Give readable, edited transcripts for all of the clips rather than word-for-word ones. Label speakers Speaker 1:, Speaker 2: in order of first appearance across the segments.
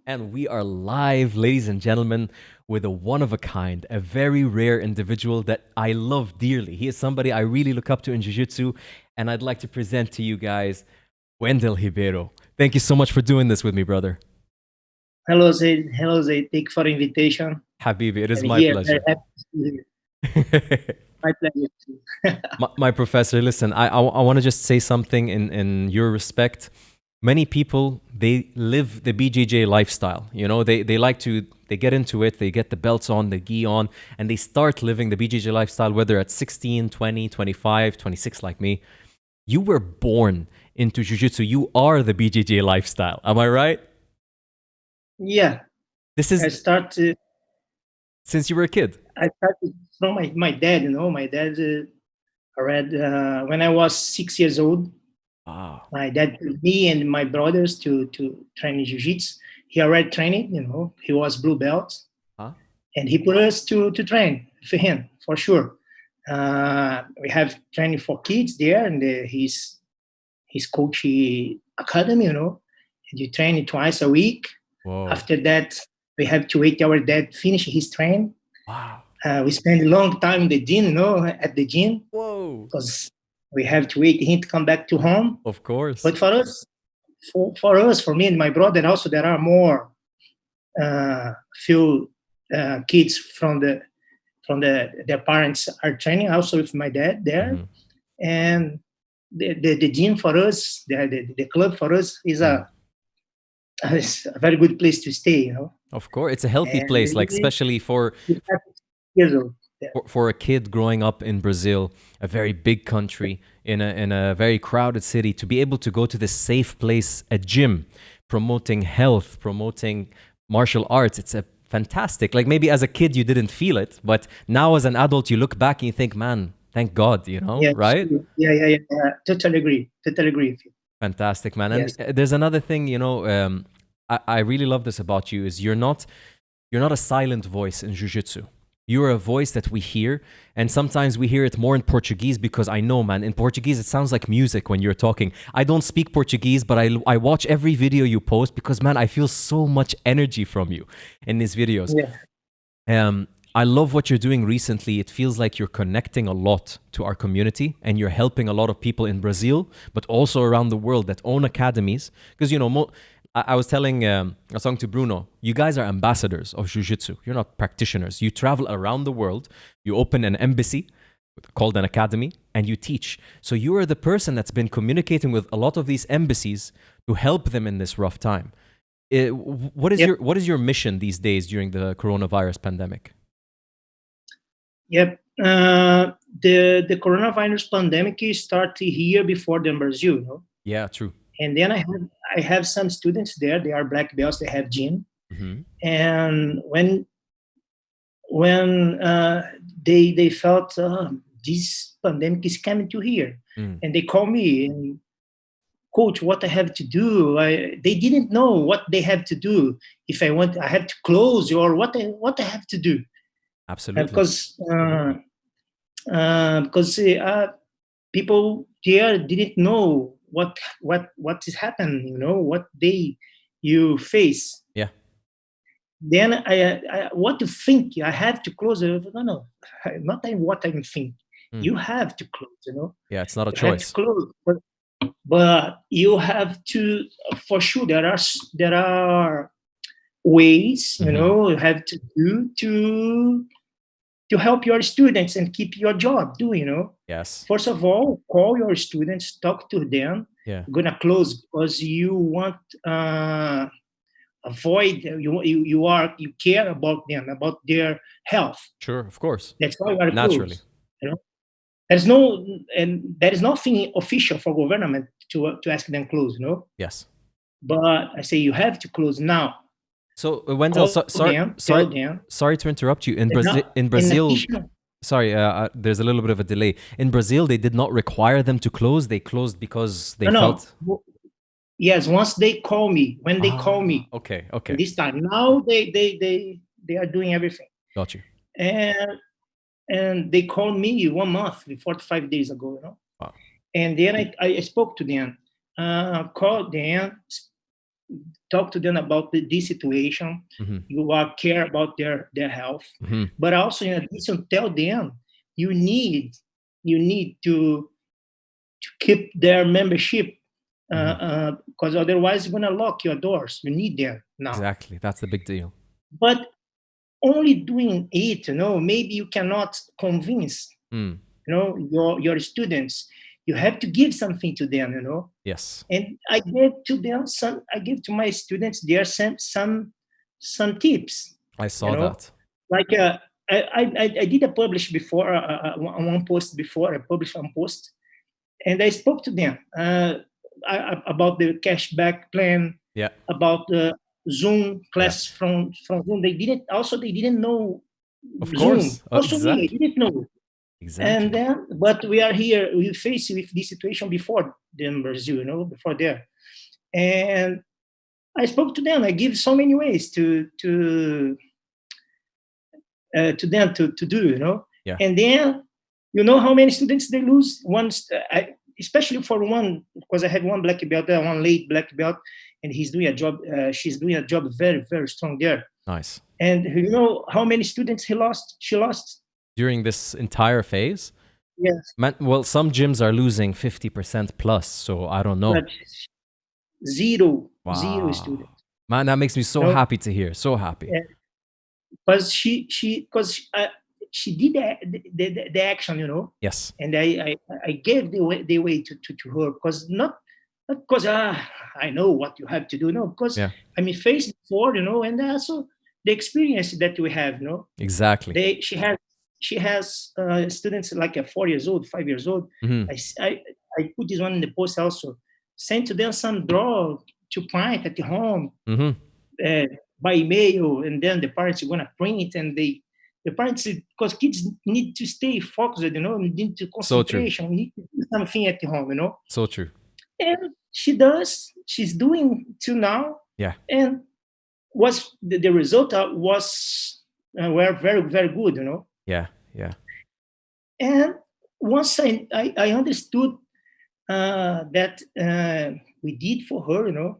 Speaker 1: And we are live, ladies and gentlemen, with a one of a kind, a very rare individual that I love dearly. He is somebody I really look up to in Jiu Jitsu, and I'd like to present to you guys Wendell Ribeiro. Thank you so much for doing this with me, brother.
Speaker 2: Hello, Zaid. Hello, Zaid. Thank you for the invitation.
Speaker 1: Habibi, it is
Speaker 2: I'm
Speaker 1: my
Speaker 2: here. Very
Speaker 1: pleasure.
Speaker 2: happy to be here. My pleasure too.
Speaker 1: My professor, listen, I want to just say something in your respect. Many people, they live the BJJ lifestyle. You know, they like to, they get into it, they get the belts on, the gi on, and they start living the BJJ lifestyle, whether at 16, 20, 25, 26, like me. You were born into jiu-jitsu. You are the BJJ lifestyle. Am I right?
Speaker 2: Yeah,
Speaker 1: This
Speaker 2: I
Speaker 1: is
Speaker 2: started.
Speaker 1: since you were a kid.
Speaker 2: I started from my dad. My dad read when I was 6 years old.
Speaker 1: Wow.
Speaker 2: My dad put me and my brothers to train in jiu-jitsu. He already trained. He was blue belt,
Speaker 1: Huh?
Speaker 2: and he put us to train for him for sure. We have training for kids there, and his coach academy. And you train twice a week.
Speaker 1: Whoa.
Speaker 2: After that, we have to wait our dad finish his train.
Speaker 1: Wow.
Speaker 2: We spend a long time in the gym, at the gym,
Speaker 1: Whoa.
Speaker 2: because we have to wait him to come back to home.
Speaker 1: Of course.
Speaker 2: But for me and my brother, also there are more few kids from their parents are training. Also with my dad there,
Speaker 1: Mhm.
Speaker 2: and the gym for us, the club for us is
Speaker 1: Mm.
Speaker 2: it's a very good place to stay.
Speaker 1: Of course, it's a healthy
Speaker 2: And
Speaker 1: place, like especially
Speaker 2: we have years old. Yeah.
Speaker 1: for a kid growing up in Brazil, a very big country in a very crowded city, to be able to go to this safe place, a gym, promoting health, promoting martial arts. It's a fantastic. Like maybe as a kid you didn't feel it, but now as an adult you look back and you think, man, thank God,
Speaker 2: Yeah,
Speaker 1: right?
Speaker 2: yeah. Totally agree. Totally agree with you.
Speaker 1: Fantastic, man. And
Speaker 2: Yes.
Speaker 1: there's another thing, I really love this about you is you're not a silent voice in jiu-jitsu. You're a voice that we hear, and sometimes we hear it more in Portuguese because I know, man, in Portuguese it sounds like music when you're talking. I don't speak Portuguese, but I watch every video you post because, man, I feel so much energy from you in these videos.
Speaker 2: Yeah.
Speaker 1: I love what you're doing recently. It feels like you're connecting a lot to our community and you're helping a lot of people in Brazil, but also around the world that own academies. Because, I was telling a song to Bruno, you guys are ambassadors of Jiu Jitsu. You're not practitioners. You travel around the world, you open an embassy called an academy, and you teach. So you are the person that's been communicating with a lot of these embassies to help them in this rough time. What is
Speaker 2: Yep.
Speaker 1: your mission these days during the coronavirus pandemic?
Speaker 2: Yep. The coronavirus pandemic started here before than Brazil,
Speaker 1: Yeah, true.
Speaker 2: And then I have some students there. They are black belts. They have gym,
Speaker 1: Hmm.
Speaker 2: and when they felt this pandemic is coming to here,
Speaker 1: Mm.
Speaker 2: and they call me and coach, what I have to do. They didn't know what they have to do. If I have to close or what I have to do.
Speaker 1: Absolutely.
Speaker 2: Because people there didn't know what is happening. What you face.
Speaker 1: Yeah.
Speaker 2: Then what to think? I have to close it. No, not what I think.
Speaker 1: Mm.
Speaker 2: You have to close.
Speaker 1: Yeah, it's not a
Speaker 2: You have to
Speaker 1: choice.
Speaker 2: close. But you have to, for sure. There are ways
Speaker 1: Hmm.
Speaker 2: you have to do to help your students and keep your job doing.
Speaker 1: Yes.
Speaker 2: First of all, call your students, talk to them.
Speaker 1: Yeah.
Speaker 2: Gonna close because you want avoid you care about them, about their health.
Speaker 1: Sure. Of course.
Speaker 2: That's why you are
Speaker 1: Naturally.
Speaker 2: close. You know, there's no and there is nothing official for government to ask them close.
Speaker 1: Yes.
Speaker 2: But I say you have to close now.
Speaker 1: So, Wendell,
Speaker 2: Call them,
Speaker 1: sorry,
Speaker 2: tell them.
Speaker 1: sorry to interrupt you.
Speaker 2: And now,
Speaker 1: In
Speaker 2: in
Speaker 1: Brazil,
Speaker 2: addition,
Speaker 1: sorry, there's a little bit of a delay. In Brazil, they did not require them to close. They closed because they
Speaker 2: no.
Speaker 1: felt.
Speaker 2: Yes, once they call me, when they call
Speaker 1: Ah,
Speaker 2: me,
Speaker 1: okay,
Speaker 2: in
Speaker 1: okay,
Speaker 2: this time, now they are doing everything.
Speaker 1: got you.
Speaker 2: And they called me 1 month, 45 days ago.
Speaker 1: Wow.
Speaker 2: And then I spoke to them, called them, talk to them about this situation. You are care about their health, but also in addition, tell them you need to keep their membership because otherwise you're gonna lock your doors. You need them now.
Speaker 1: Exactly, that's the big deal.
Speaker 2: But only doing it, maybe you cannot convince, your students. You have to give something to them,
Speaker 1: Yes.
Speaker 2: And I gave to them I give to my students there some tips.
Speaker 1: I saw that.
Speaker 2: Like I did a publish before one post before I published one post, and I spoke to them about the cashback plan, about the Zoom classes from Zoom. They didn't know
Speaker 1: of
Speaker 2: Zoom.
Speaker 1: Course.
Speaker 2: Also
Speaker 1: exactly.
Speaker 2: me, I didn't know.
Speaker 1: Exactly.
Speaker 2: And then, but we are here. We faced with this situation before in Brazil, before there. And I spoke to them. I give so many ways to them to do,
Speaker 1: Yeah.
Speaker 2: And then, how many students they lose once, especially for one, because I had one black belt there, one late black belt, and he's doing a job. She's doing a job very, very strong there.
Speaker 1: Nice.
Speaker 2: And you know how many students she lost
Speaker 1: during this entire phase?
Speaker 2: Yes.
Speaker 1: Well, some gyms are losing 50% plus, so I don't know.
Speaker 2: But zero students.
Speaker 1: Man, that makes me so happy to hear. So happy.
Speaker 2: Because she did the action,
Speaker 1: Yes.
Speaker 2: And I gave the way to her, because not because I know what you have to do, no, because I'm faced before, and also the experience that we have,
Speaker 1: Exactly.
Speaker 2: She has students like 4 years old, 5 years old. I put this one in the post also. Send to them some draw to print at home by email, and then the parents are gonna print, and the parents, because kids need to stay focused, need to concentration, need to do something at home,
Speaker 1: So true.
Speaker 2: And she's doing till now.
Speaker 1: Yeah.
Speaker 2: And the result was were very, very good,
Speaker 1: Yeah.
Speaker 2: And once I understood that we did for her,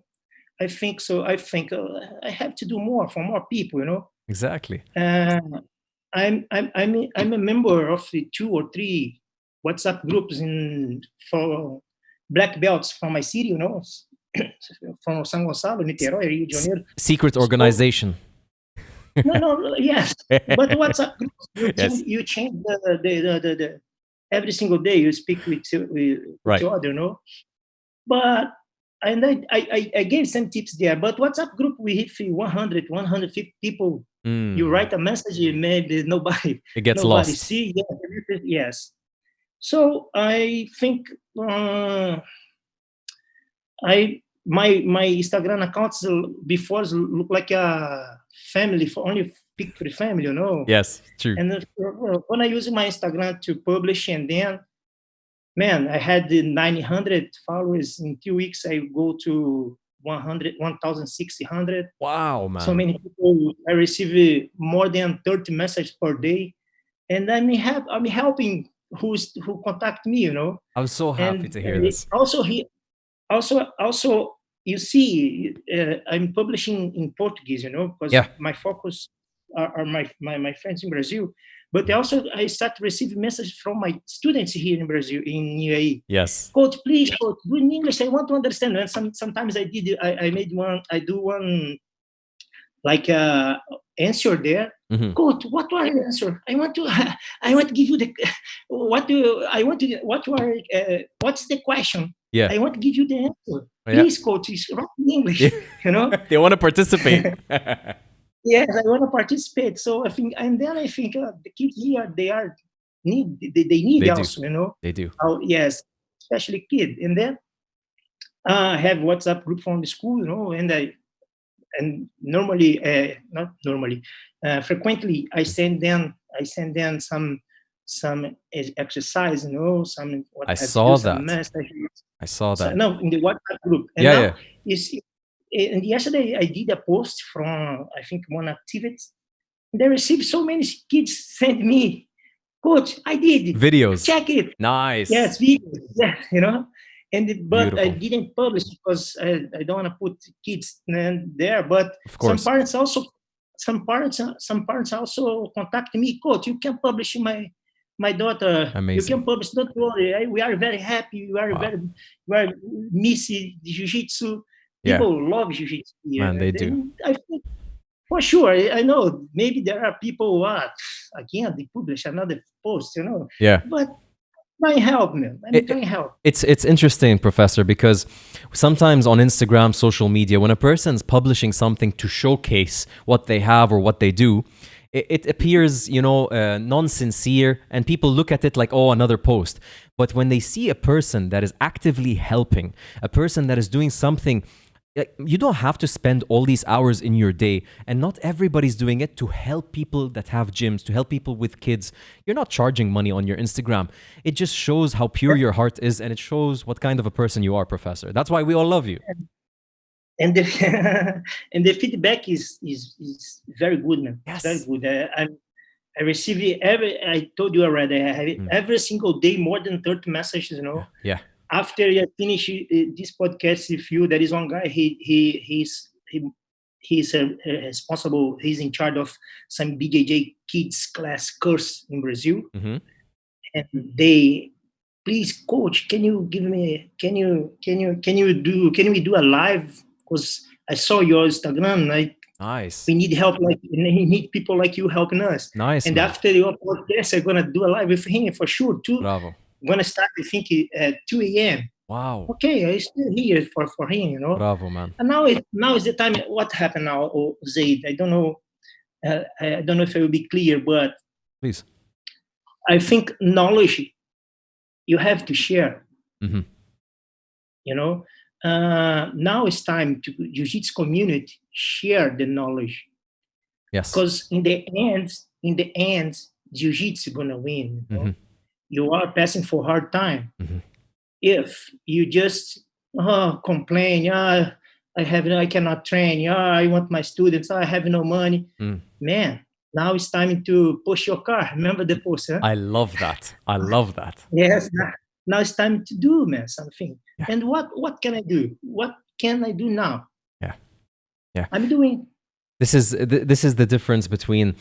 Speaker 2: I think I have to do more for more people,
Speaker 1: Exactly.
Speaker 2: I'm a member of the 2 or 3 WhatsApp groups for black belts from my city, from São Gonçalo, Niterói, Rio de Janeiro.
Speaker 1: Secret organization.
Speaker 2: No, yes, but WhatsApp groups, you change the every single day. You speak with each other, But I gave some tips there. But WhatsApp group, we hit 100, 150 people. You write a message, maybe nobody.
Speaker 1: It gets
Speaker 2: nobody
Speaker 1: lost.
Speaker 2: See, yes. So I think my Instagram accounts before look like a family, for only pick for the family,
Speaker 1: Yes, true.
Speaker 2: And when I use my Instagram to publish, and then, man, I had 900 followers in 2 weeks. I go to 1,600.
Speaker 1: Wow, man!
Speaker 2: So many people. I receive more than 30 messages per day, and I'm helping who contact me.
Speaker 1: I'm so happy to hear this.
Speaker 2: Also, you see, I'm publishing in Portuguese, because my focus are my friends in Brazil. But also, I start receiving messages from my students here in Brazil, in UAE.
Speaker 1: Yes.
Speaker 2: Coach, please, coach, do in English. I want to understand. And sometimes I do one like answer there. Coach, what was the answer? I want to give you the what's the question?
Speaker 1: Yeah.
Speaker 2: I want to give you the answer. Please, coach, it's wrong in English.
Speaker 1: They want to participate.
Speaker 2: Yes, I want to participate. So I think the kids here, they need also,
Speaker 1: They do.
Speaker 2: Oh, yes, especially kids. And then I have WhatsApp group from the school, and normally, not normally, frequently I send them some exercise, some.
Speaker 1: I saw that.
Speaker 2: Messages.
Speaker 1: I saw that.
Speaker 2: So, no, in the WhatsApp group. And now you see. And yesterday I did a post from, I think, one activity. They received so many kids send me, coach, I did
Speaker 1: videos.
Speaker 2: Check it.
Speaker 1: Nice.
Speaker 2: Yes, videos. Yeah, But I
Speaker 1: Beautiful.
Speaker 2: didn't publish because I don't want to put kids there. But
Speaker 1: Of
Speaker 2: some
Speaker 1: course.
Speaker 2: parents also contact me, coach. You can publish my daughter. You
Speaker 1: Amazing.
Speaker 2: can publish. Don't worry. We are very happy.
Speaker 1: Wow.
Speaker 2: We are miss jiu-jitsu.
Speaker 1: Yeah,
Speaker 2: People love jiu-jitsu here.
Speaker 1: man, they do.
Speaker 2: I think for sure. I know maybe there are people who are again they publish another post,
Speaker 1: Yeah.
Speaker 2: but try help, man. I'm trying help.
Speaker 1: It's interesting, Professor, because sometimes on Instagram, social media, when a person's publishing something to showcase what they have or what they do, it appears, non-sincere, and people look at it like, oh, another post. But when they see a person that is actively helping, a person that is doing something, you don't have to spend all these hours in your day, and not everybody's doing it to help people that have gyms, to help people with kids. You're not charging money on your Instagram. It just shows how pure your heart is, and it shows what kind of a person you are, Professor. That's why we all love you.
Speaker 2: And the and the feedback is very good, man.
Speaker 1: Yes.
Speaker 2: It's very good. I receive it I told you already. I have it every single day, more than 30 messages.
Speaker 1: Yeah.
Speaker 2: After I finish this podcast with you, there is one guy. He's responsible. He's in charge of some BJJ kids class course in Brazil,
Speaker 1: Mm-hmm.
Speaker 2: and they, please, coach, can we do a live? Because I saw your Instagram.
Speaker 1: Nice.
Speaker 2: We need help. We need people like you helping us.
Speaker 1: Nice,
Speaker 2: And
Speaker 1: man.
Speaker 2: after your podcast, I'm gonna do a live with him for sure too.
Speaker 1: Bravo.
Speaker 2: I'm gonna start, I think, at 2 a.m.
Speaker 1: Wow.
Speaker 2: Okay, I still here for him,
Speaker 1: Bravo, man.
Speaker 2: And now is the time. What happened now, Zaid? I don't know. I don't know if I will be clear, but
Speaker 1: Please.
Speaker 2: I think knowledge you have to share.
Speaker 1: Mm-hmm.
Speaker 2: Now it's time to Jiu-Jitsu community share the knowledge.
Speaker 1: Yes.
Speaker 2: Because in the end, Jiu-Jitsu gonna win.
Speaker 1: Mm-hmm.
Speaker 2: You are passing for hard time.
Speaker 1: Mm-hmm.
Speaker 2: If you just complain, I cannot train, I want my students, I have no money. Man, now it's time to push your car. Remember the post, huh?
Speaker 1: I love that. I love that.
Speaker 2: Yes. Now it's time to do, man, something.
Speaker 1: Yeah.
Speaker 2: And what can I do? What can I do now?
Speaker 1: Yeah.
Speaker 2: I'm doing.
Speaker 1: This is the difference between.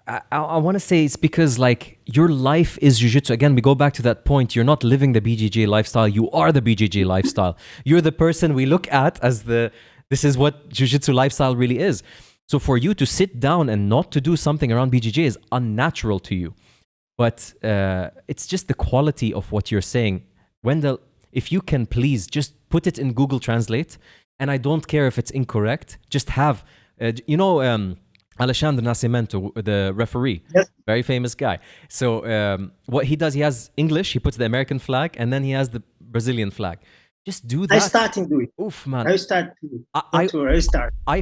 Speaker 1: I want to say it's because like your life is jiu-jitsu. Again, we go back to that point. You're not living the BJJ lifestyle. You are the BJJ lifestyle. You're the person we look at as this is what jiu-jitsu lifestyle really is. So for you to sit down and not to do something around BJJ is unnatural to you. But it's just the quality of what you're saying. Wendell, if you can please just put it in Google Translate, and I don't care if it's incorrect, just have, Alexandre Nascimento, the referee,
Speaker 2: Yes.
Speaker 1: very famous guy. So what he does, he has English, he puts the American flag, and then he has the Brazilian flag. Just do that.
Speaker 2: I start to do it.
Speaker 1: Oof, man.
Speaker 2: I start to do it. I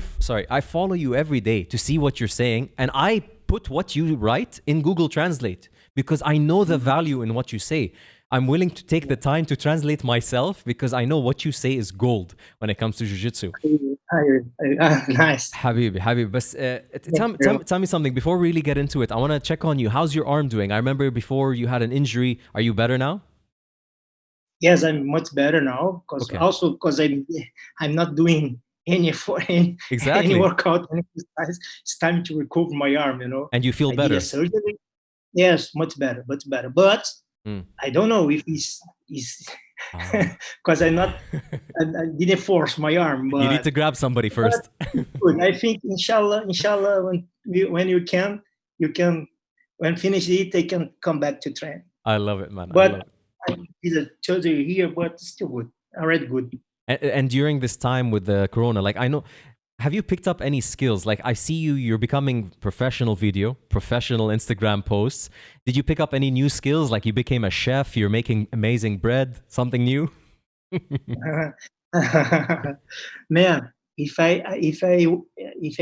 Speaker 2: start.
Speaker 1: I follow you every day to see what you're saying, and I put what you write in Google Translate because I know the value in what you say. I'm willing to take the time to translate myself because I know what you say is gold when it comes to jiu-jitsu.
Speaker 2: Nice.
Speaker 1: Habibi. But tell me something before we really get into it. I want to check on you. How's your arm doing? I remember before you had an injury. Are you better now?
Speaker 2: Yes, I'm much better now because I'm not doing any workout, any exercise. It's time to recover my arm,
Speaker 1: And you feel
Speaker 2: I
Speaker 1: better.
Speaker 2: did a surgery. Yes, much better. But I don't know if it's because I didn't force my arm. But
Speaker 1: you need to grab somebody first.
Speaker 2: Good. I think inshallah, when you can, when finish it, they can come back to train.
Speaker 1: I love it, man.
Speaker 2: But I did a surgery here, but still good. Already good.
Speaker 1: And during this time with the corona, like I know, have you picked up any skills? Like I see you're becoming professional Instagram posts. Did you pick up any new skills? Like you became a chef, you're making amazing bread, something new?
Speaker 2: Man, if I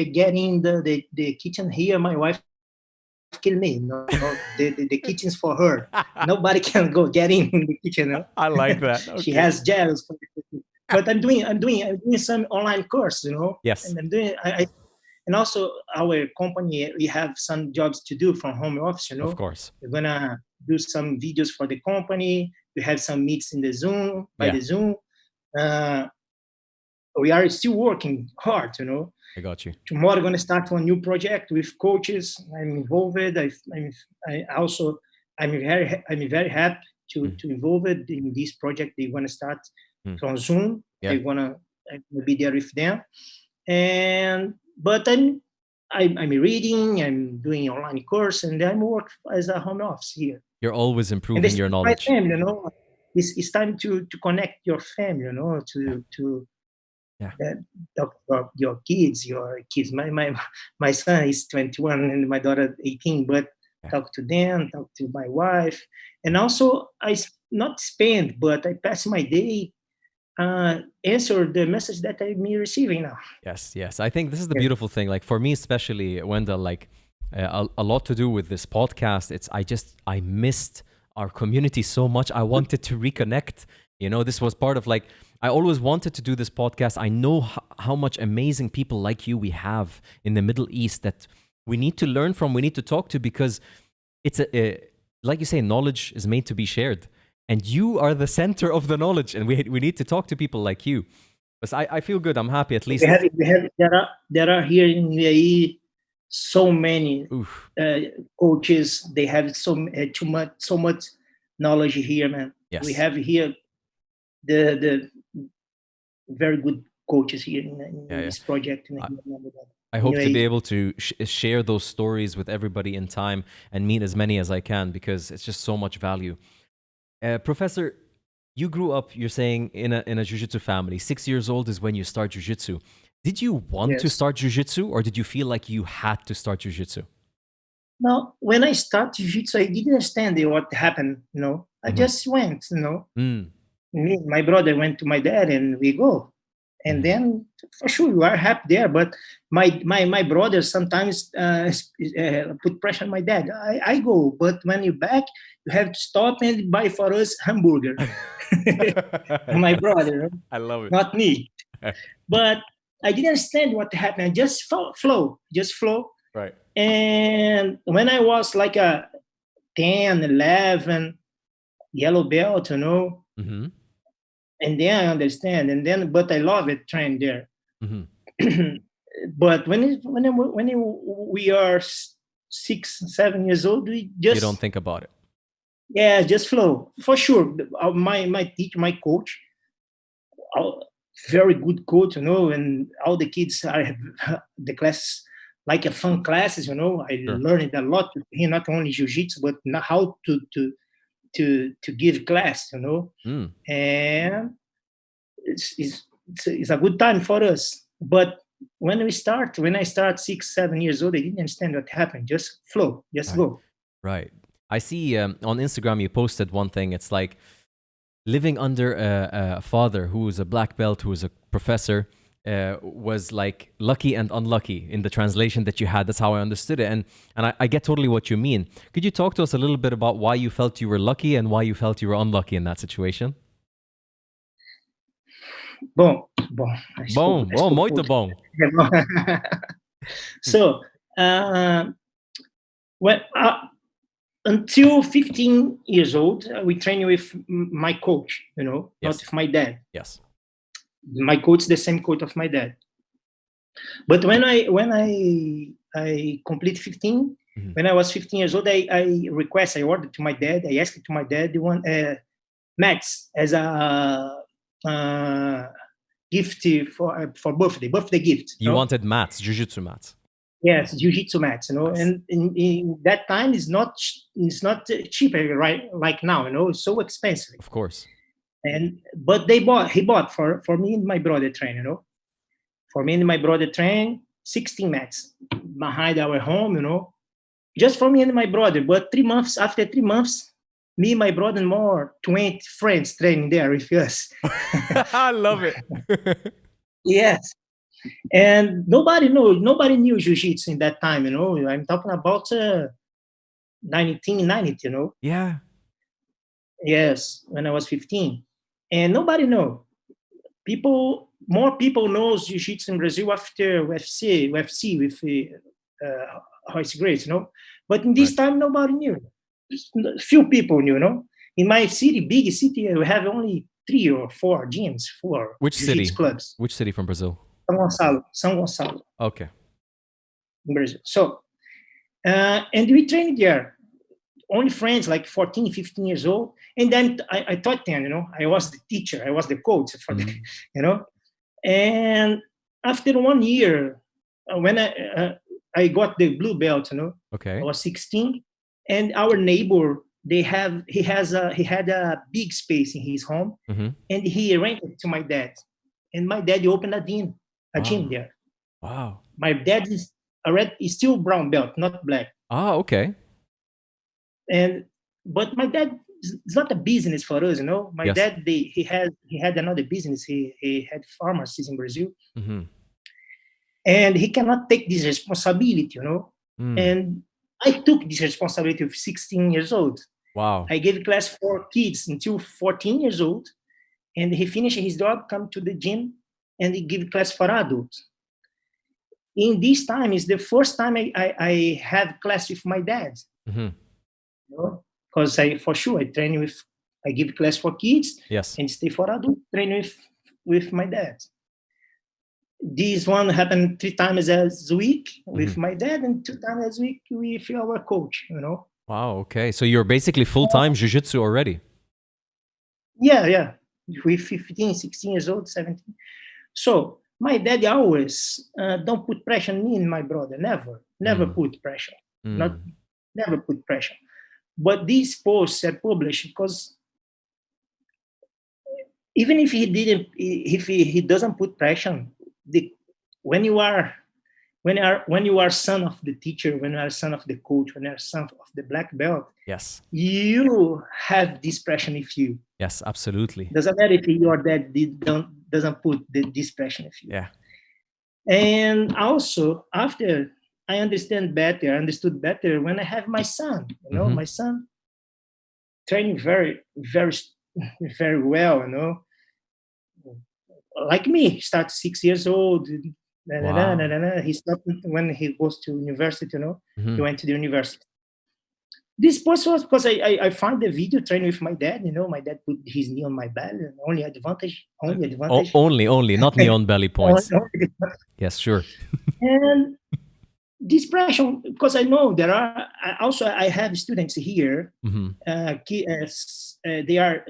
Speaker 2: get in the kitchen here, my wife kill me. No, the kitchen's for her. Nobody can get in the kitchen. No?
Speaker 1: I like that. Okay.
Speaker 2: She has gels for the kitchen. But I'm doing some online course,
Speaker 1: Yes.
Speaker 2: And I'm doing and also our company, we have some jobs to do from home office,
Speaker 1: Of course.
Speaker 2: We're gonna do some videos for the company we have some meets in the Zoom, by
Speaker 1: Yeah,
Speaker 2: the Zoom. We are still working hard, you know.
Speaker 1: I got you.
Speaker 2: Tomorrow I'm going to start one new project with coaches. I'm involved. I'm very happy to involve it in this project. They want to start from Zoom.
Speaker 1: Yeah.
Speaker 2: I'm gonna be there with them. But I'm reading. I'm doing online course, and I'm work as a home office here.
Speaker 1: You're always
Speaker 2: And
Speaker 1: improving
Speaker 2: this
Speaker 1: your
Speaker 2: is my
Speaker 1: knowledge.
Speaker 2: family, you know. It's time to connect your family, you know, talk about your kids. My son is 21 and my daughter 18, but talk to them, talk to my wife. And also not spend, but I pass my day answer the message that I'm receiving now.
Speaker 1: Yes. I think this is the beautiful thing. Like for me, especially Wendell, like a lot to do with this podcast. I missed our community so much. I wanted to reconnect. You know, this was part of like, I always wanted to do this podcast. I know how much amazing people like you we have in the Middle East that we need to learn from, we need to talk to, because it's like you say, knowledge is made to be shared. And you are the center of the knowledge, and we need to talk to people like you. But I feel good. I'm happy at least.
Speaker 2: There are here in UAE so many coaches. They have so much knowledge here, man.
Speaker 1: Yes.
Speaker 2: We have here the very good coaches here in this project.
Speaker 1: I hope to be able to share those stories with everybody in time and meet as many as I can, because it's just so much value. Professor, you grew up, you're saying, in a jiu-jitsu family. 6 years old is when you start jiu-jitsu. Did you want to start jiu-jitsu, or did you feel like you had to start jiu-jitsu?
Speaker 2: No, when I started jiu-jitsu, I didn't understand what happened, you know. I just went, you know. Me, my brother went to my dad and we go. And then for sure you are happy there, but my brother sometimes put pressure on my dad. I go, but when you're back, you have to stop and buy for us hamburger. My brother,
Speaker 1: I love it.
Speaker 2: not me. But I didn't understand what happened. I just flow.
Speaker 1: Right.
Speaker 2: And when I was like a 10, 11, yellow belt, you know, and then I understand, but I love it train there. But when we are 6, 7 years old, we just,
Speaker 1: you don't think about it.
Speaker 2: Yeah, just flow for sure. My teacher, my coach, very good coach, you know, and all the kids are the class like a fun classes, you know. I learned a lot here, not only jiu-jitsu, but how to give class, you know. And it's a good time for us. But when I start 6, 7 years old, I didn't understand what happened. Just flow, just go.
Speaker 1: Right. I see on Instagram you posted one thing. It's like living under a father who is a black belt, who is a professor, was like lucky and unlucky in the translation that you had. That's how I understood it. And I get totally what you mean. Could you talk to us a little bit about why you felt you were lucky and why you felt you were unlucky in that situation?
Speaker 2: Bom,
Speaker 1: muito bom.
Speaker 2: So, until 15 years old, we train with my coach, you know, not with my dad.
Speaker 1: Yes.
Speaker 2: My coach, the same coach of my dad. But when I complete 15, when I was 15 years old, I ordered to my dad, I asked to my dad, you want mats as a gift for birthday gift.
Speaker 1: You wanted mats, jiu-jitsu mats.
Speaker 2: Yes, jiu-jitsu mats, you know, and in that time it's not cheaper, right? Like now, you know, it's so expensive.
Speaker 1: Of course.
Speaker 2: But he bought for me and my brother train, you know. For me and my brother train 16 mats behind our home, you know, just for me and my brother. But after 3 months, me, my brother, and more 20 friends training there with us.
Speaker 1: I love it.
Speaker 2: Yes. And nobody knew jiu-jitsu in that time, you know. I'm talking about 1990, you know.
Speaker 1: Yeah.
Speaker 2: Yes, when I was 15. And nobody know. More people knows jiu-jitsu in Brazil after UFC with Royce Gracie, you know. But in this time, nobody knew. Few people knew, you know. In my city, big city, we have only 3 or 4 gyms, 4
Speaker 1: Which
Speaker 2: jiu-jitsu
Speaker 1: city?
Speaker 2: clubs.
Speaker 1: Which city from Brazil?
Speaker 2: São Gonçalo,
Speaker 1: Okay.
Speaker 2: in Brazil. So, and we trained there. Only friends, like 14, 15 years old. And then I taught them, I was the teacher, I was the coach for them, And after 1 year, when I got the blue belt,
Speaker 1: Okay.
Speaker 2: I was 16, and our neighbor, he had a big space in his home, and he rented to my dad, and my dad opened a gym there.
Speaker 1: Wow.
Speaker 2: My dad is still brown belt, not black.
Speaker 1: Okay.
Speaker 2: But my dad, it's not a business for us, My
Speaker 1: Yes.
Speaker 2: dad, he had another business. He had pharmacies in Brazil, and he cannot take this responsibility, And I took this responsibility of 16 years old.
Speaker 1: Wow.
Speaker 2: I gave class for kids until 14 years old, and he finished his job, come to the gym, and he give class for adults. In this time, is the first time I have class with my dad. Because I give class for kids,
Speaker 1: Yes.
Speaker 2: and stay for adults, train with my dad. This one happened 3 times a week with my dad, and 2 times a week with our coach,
Speaker 1: Wow, okay. So you're basically full-time jiu-jitsu already?
Speaker 2: Yeah. With 15, 16 years old, 17. So my dad always don't put pressure on me and my brother. Never put pressure. Never put pressure. But these posts are published because even if he doesn't put pressure, when you are son of the teacher, when you are son of the coach, when you are son of the black belt,
Speaker 1: yes,
Speaker 2: you have this pressure with you.
Speaker 1: Yes, absolutely.
Speaker 2: Doesn't matter if your dad doesn't put this pressure with you.
Speaker 1: Yeah.
Speaker 2: And also after I understood better when I have my son. My son training very, very, very well. Like me, start 6 years old.
Speaker 1: Wow.
Speaker 2: He stopped when he goes to university. He went to the university. This post was because I found the video training with my dad. My dad put his knee on my belly. Only advantage.
Speaker 1: Only, not knee on belly points. Yes, sure.
Speaker 2: And this pressure, because I know there are. I have students here. They are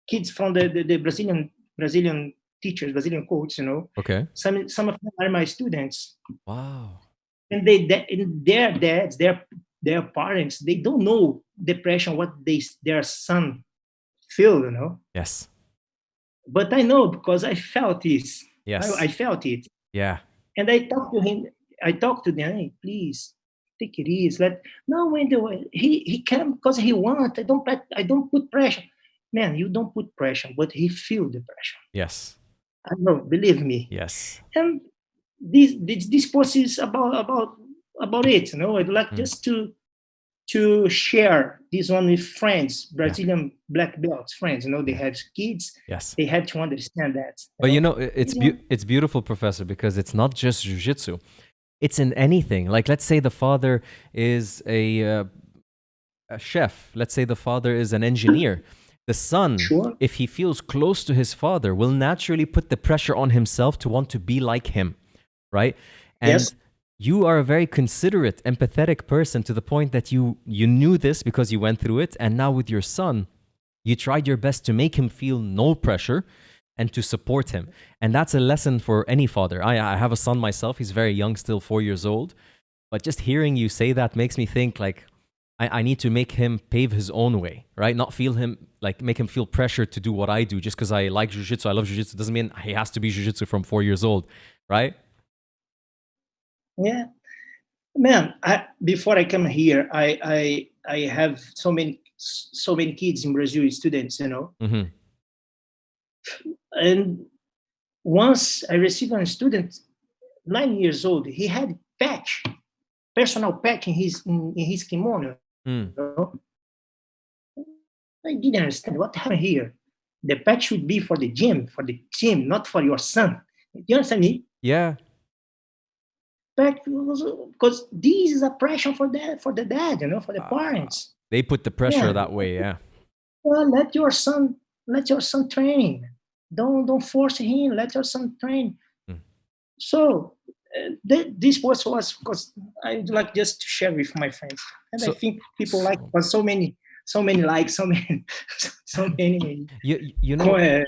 Speaker 2: kids from the Brazilian teachers, Brazilian coaches.
Speaker 1: Okay.
Speaker 2: Some of them are my students.
Speaker 1: Wow.
Speaker 2: And their dads, their parents, they don't know the pressure what their son feel.
Speaker 1: Yes.
Speaker 2: But I know because I felt this.
Speaker 1: Yes.
Speaker 2: I felt it.
Speaker 1: Yeah.
Speaker 2: And I talked to him. I talked to them. Hey, please take it easy. Wendell, he can because he wants. I don't put pressure. Man, you don't put pressure, but he feel the pressure.
Speaker 1: Yes.
Speaker 2: I know, believe me.
Speaker 1: Yes.
Speaker 2: And this post is about it. I'd like just to share this one with friends, Brazilian black belts friends. They have kids.
Speaker 1: Yes.
Speaker 2: They have to understand that.
Speaker 1: But it's beautiful, Professor, because it's not just jiu-jitsu. It's in anything. Like, let's say the father is a chef. Let's say the father is an engineer. The son, if he feels close to his father, will naturally put the pressure on himself to want to be like him, right? And you are a very considerate, empathetic person to the point that you knew this because you went through it. And now with your son, you tried your best to make him feel no pressure and to support him. And that's a lesson for any father. I have a son myself. He's very young, still 4 years old. But just hearing you say that makes me think like, I need to make him pave his own way, right? Not make him feel pressure to do what I do just because I like jiu-jitsu, I love jiu-jitsu. Doesn't mean he has to be jiu-jitsu from 4 years old, right?
Speaker 2: Yeah. Man, before I come here, I have so many kids in Brazil, students, And once I received a student, 9 years old, he had personal patch in his kimono. I didn't understand what happened here. The patch should be for the gym, not for your son. Do you understand me?
Speaker 1: Yeah.
Speaker 2: Because this is a pressure for the dad, for the parents.
Speaker 1: They put the pressure
Speaker 2: Yeah,
Speaker 1: that way. Yeah.
Speaker 2: well, let your son train. Don't force him. Let your son train.
Speaker 1: Mm.
Speaker 2: So this was because I would like just to share with my friends, and I
Speaker 1: So,
Speaker 2: think people like was so many likes, so many so many.
Speaker 1: you know,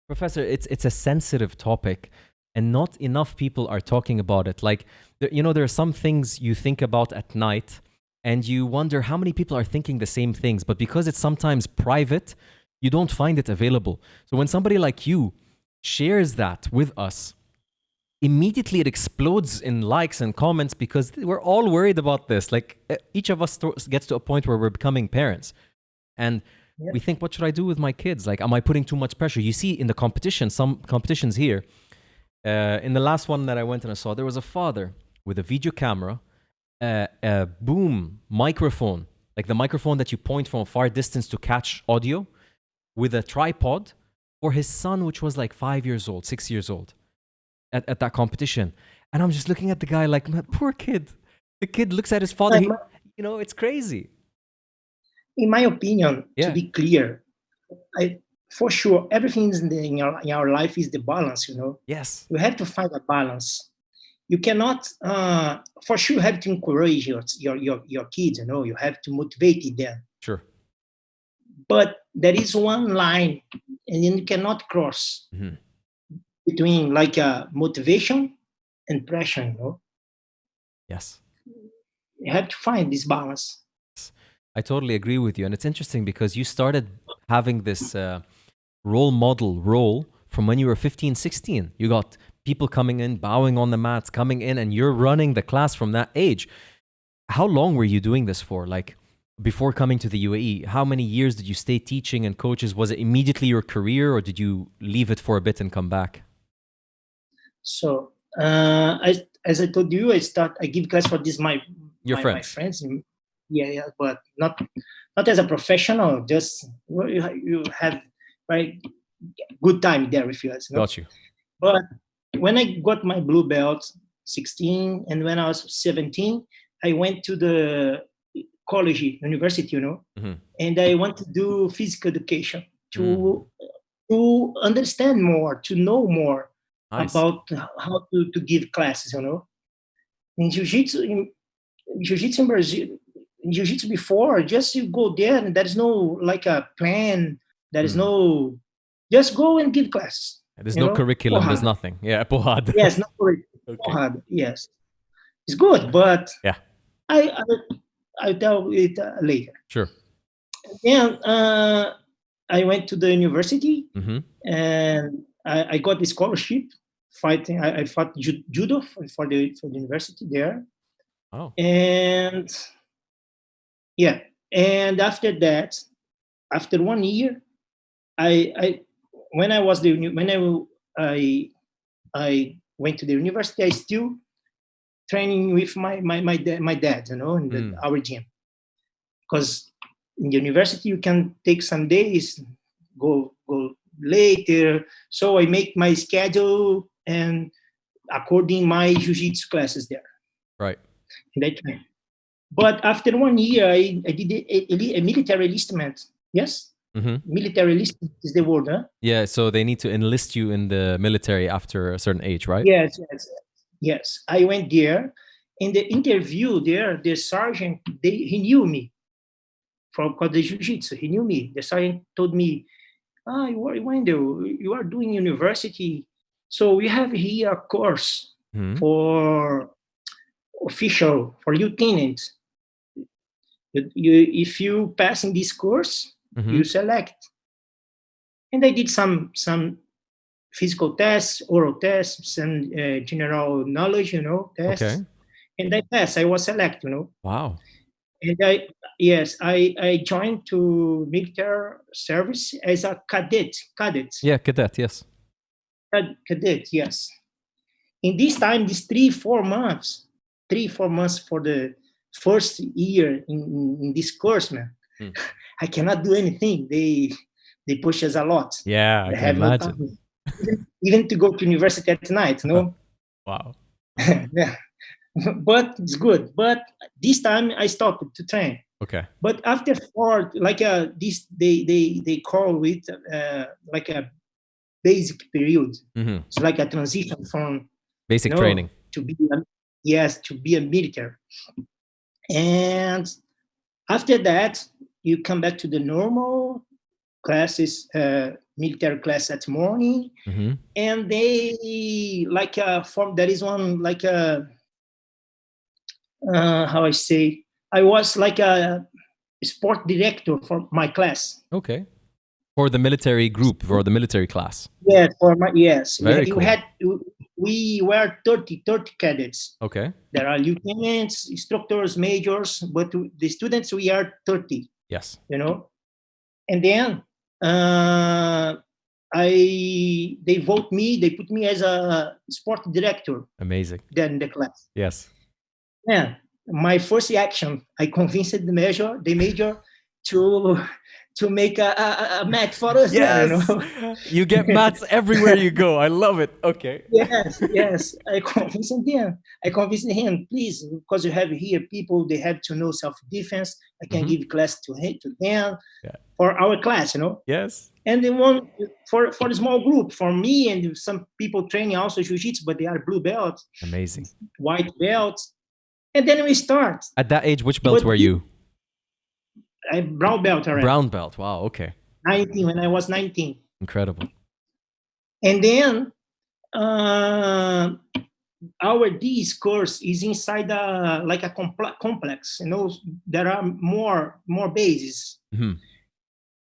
Speaker 1: Professor, it's a sensitive topic, and not enough people are talking about it. Like, there are some things you think about at night, and you wonder how many people are thinking the same things. But because it's sometimes private, you don't find it available. So when somebody like you shares that with us, immediately it explodes in likes and comments because we're all worried about this. Like, each of us gets to a point where we're becoming parents, and
Speaker 2: Yeah.
Speaker 1: we think, what should I do with my kids? Like, am I putting too much pressure? You see in the competition, some competitions here, in the last one that I went and I saw, there was a father with a video camera, a boom microphone, like the microphone that you point from a far distance to catch audio, with a tripod for his son, which was like 5 years old, 6 years old, at that competition. And I'm just looking at the guy like, "Man, poor kid." The kid looks at his father. It's crazy.
Speaker 2: In my opinion, to
Speaker 1: Yeah.
Speaker 2: be clear, for sure, everything in our life is the balance.
Speaker 1: Yes.
Speaker 2: You have to find a balance. You cannot, for sure, have to encourage your kids. You have to motivate them.
Speaker 1: Sure.
Speaker 2: But there is one line, and then you cannot cross between like motivation and pressure.
Speaker 1: Yes.
Speaker 2: You have to find this balance.
Speaker 1: I totally agree with you. And it's interesting because you started having this role model role from when you were 15, 16. You got people coming in, bowing on the mats, coming in, and you're running the class from that age. How long were you doing this for? Like, before coming to the UAE, how many years did you stay teaching and coaches? Was it immediately your career, or did you leave it for a bit and come back?
Speaker 2: So, as I told you, I give class for this my friends. Yeah, but not as a professional. Just you have very good time there with us.
Speaker 1: Got you.
Speaker 2: But when I got my blue belt, 16, and when I was 17, I went to the college, university, and I want to do physical education to understand more, to know more about how to give classes, In Jiu-Jitsu, in Brazil, in Jiu-Jitsu before, just you go there and there's no like a plan, there is no, just go and give classes.
Speaker 1: There's no curriculum, there's nothing. Yeah, porrada.
Speaker 2: Yes, no curriculum. Porrada, yes. It's good, but
Speaker 1: yeah,
Speaker 2: I'll tell it later.
Speaker 1: Sure.
Speaker 2: Then I went to the university and I got the scholarship fighting. I fought judo for the university there.
Speaker 1: Oh.
Speaker 2: And yeah, and after that, after 1 year, I when I went to the university, I still training with my dad, in our gym, because in the university you can take some days, go later. So I make my schedule and according my jiu-jitsu classes there.
Speaker 1: Right.
Speaker 2: And I train. But after 1 year, I did a military enlistment. Yes. Military enlistment is the word, huh?
Speaker 1: Yeah. So they need to enlist you in the military after a certain age, right?
Speaker 2: Yes. I went there. In the interview there, the sergeant, he knew me from the jiu-jitsu. He knew me. The sergeant told me, you are Wendel, you are doing university. So we have here a course for official, for lieutenants. If you pass in this course, you select. And I did some physical tests, oral tests, and general knowledge, tests.
Speaker 1: Okay.
Speaker 2: And I passed. I was selected,
Speaker 1: Wow.
Speaker 2: And I joined to military service as a cadet.
Speaker 1: Yeah, cadet, yes.
Speaker 2: Cadet, yes. In this time, these 3-4 months for the first year in this course, man, I cannot do anything. They push us a lot.
Speaker 1: Yeah, I can imagine.
Speaker 2: Even to go to university at night,
Speaker 1: Wow.
Speaker 2: Yeah. But it's good. But this time I stopped to train.
Speaker 1: Okay.
Speaker 2: But after 4, like this, they call it like a basic period.
Speaker 1: Mm-hmm.
Speaker 2: It's like a transition from,
Speaker 1: Basic training.
Speaker 2: to be to be a military. And after that, you come back to the normal classes, military class at morning,
Speaker 1: Mm-hmm.
Speaker 2: and they like form. There is one like a how I say. I was like a sport director for my class.
Speaker 1: Okay. For the military group, for the military class.
Speaker 2: Yes, for my yes.
Speaker 1: Very
Speaker 2: You
Speaker 1: cool.
Speaker 2: had we were 30 cadets.
Speaker 1: Okay.
Speaker 2: There are lieutenants, instructors, majors, but the students we are 30.
Speaker 1: Yes.
Speaker 2: And then they vote me. They put me as a sport director.
Speaker 1: Amazing.
Speaker 2: Then in the class.
Speaker 1: Yes.
Speaker 2: Yeah, my first action, I convinced the major to make a mat for us.
Speaker 1: Yes.
Speaker 2: There,
Speaker 1: You get mats everywhere you go. I love it. Okay.
Speaker 2: Yes. I convinced him. I convinced him, please, because you have here people, they have to know self-defense. I can give class to them for our class,
Speaker 1: Yes.
Speaker 2: And then one for a small group, for me and some people training also Jiu Jitsu, but they are blue belts.
Speaker 1: Amazing.
Speaker 2: White belts. And then we start.
Speaker 1: At that age, which belt were you?
Speaker 2: Brown belt already.
Speaker 1: Brown belt. Wow. Okay.
Speaker 2: 19, when I was 19.
Speaker 1: Incredible.
Speaker 2: And then our D's course is inside like a complex. There are more bases.
Speaker 1: Mm-hmm.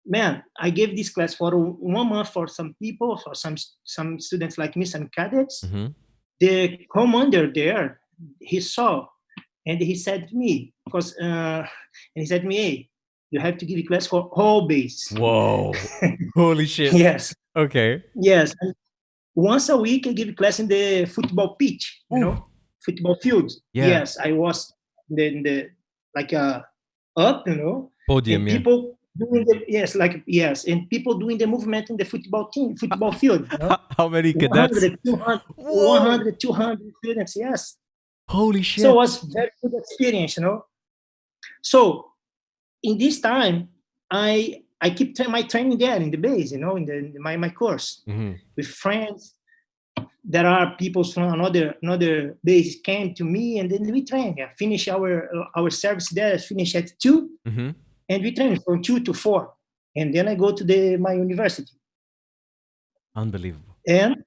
Speaker 2: Man, I gave this class for 1 month for some people, for some students like me, some cadets.
Speaker 1: Mm-hmm.
Speaker 2: The commander there, he saw, and he said to me, hey, you have to give a class for all bases.
Speaker 1: Whoa. Holy shit.
Speaker 2: Yes.
Speaker 1: Okay.
Speaker 2: Yes. And once a week, I give class in the football pitch, football field.
Speaker 1: Yeah.
Speaker 2: Yes, I was in the like up,
Speaker 1: Podium,
Speaker 2: and people doing and people doing the movement in the football field.
Speaker 1: How many cadets?
Speaker 2: 100, 200 students, yes.
Speaker 1: Holy shit.
Speaker 2: So it was very good experience, So in this time, I keep my training there in the base, in my course with friends. There are people from another base came to me, and then we train. Finish our service there. Finish at 2, and we train from 2 to 4, and then I go to my university.
Speaker 1: Unbelievable.
Speaker 2: And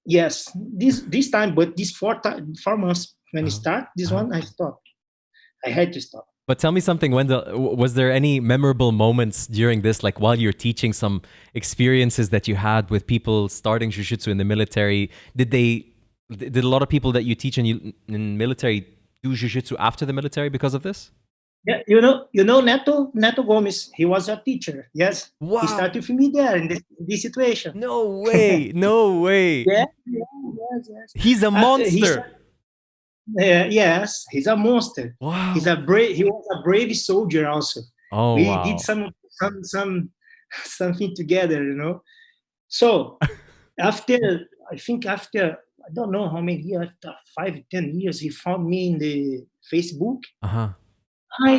Speaker 2: yes, this time, but this 4 months when you start this one, I stopped. I had to stop.
Speaker 1: But tell me something, Wendell, was there any memorable moments during this, like while you're teaching, some experiences that you had with people starting Jiu-Jitsu in the military? Did a lot of people that you teach in military do Jiu-Jitsu after the military because of this?
Speaker 2: Yeah, you know Neto Gomes, he was a teacher. Yes.
Speaker 1: Wow.
Speaker 2: He started with me there in this situation.
Speaker 1: No way. No way.
Speaker 2: Yes.
Speaker 1: He's a monster.
Speaker 2: Yes, he's a monster.
Speaker 1: Wow.
Speaker 2: He was a brave soldier also.
Speaker 1: Oh,
Speaker 2: we
Speaker 1: wow.
Speaker 2: did something together, So after I don't know how many years, after 5-10 years, he found me in the Facebook. Hi,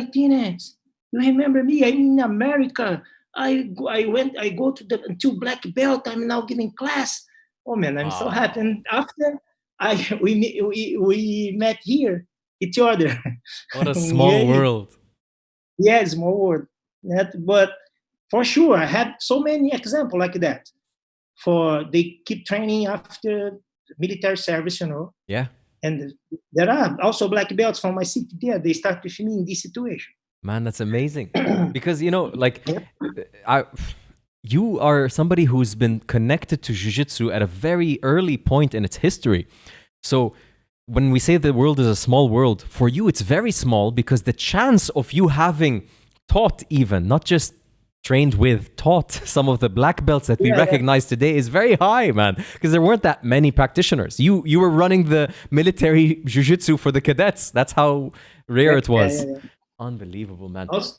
Speaker 2: teenage. You remember me? I'm in America. I go to Black Belt. I'm now giving class. Oh man, I'm so happy. And after we met here each other.
Speaker 1: What a small world.
Speaker 2: Yeah, small world. But for sure, I had so many examples like that. They keep training after military service,
Speaker 1: Yeah.
Speaker 2: And there are also black belts from my city there. They start with me in this situation.
Speaker 1: Man, that's amazing. Because, you are somebody who's been connected to Jiu-Jitsu at a very early point in its history. So when we say the world is a small world, for you it's very small because the chance of you having taught even, not just trained with, taught some of the black belts that we recognize today is very high, man, because there weren't that many practitioners. You were running the military Jiu-Jitsu for the cadets. That's how rare it was.
Speaker 2: Yeah.
Speaker 1: Unbelievable, man.
Speaker 2: Also,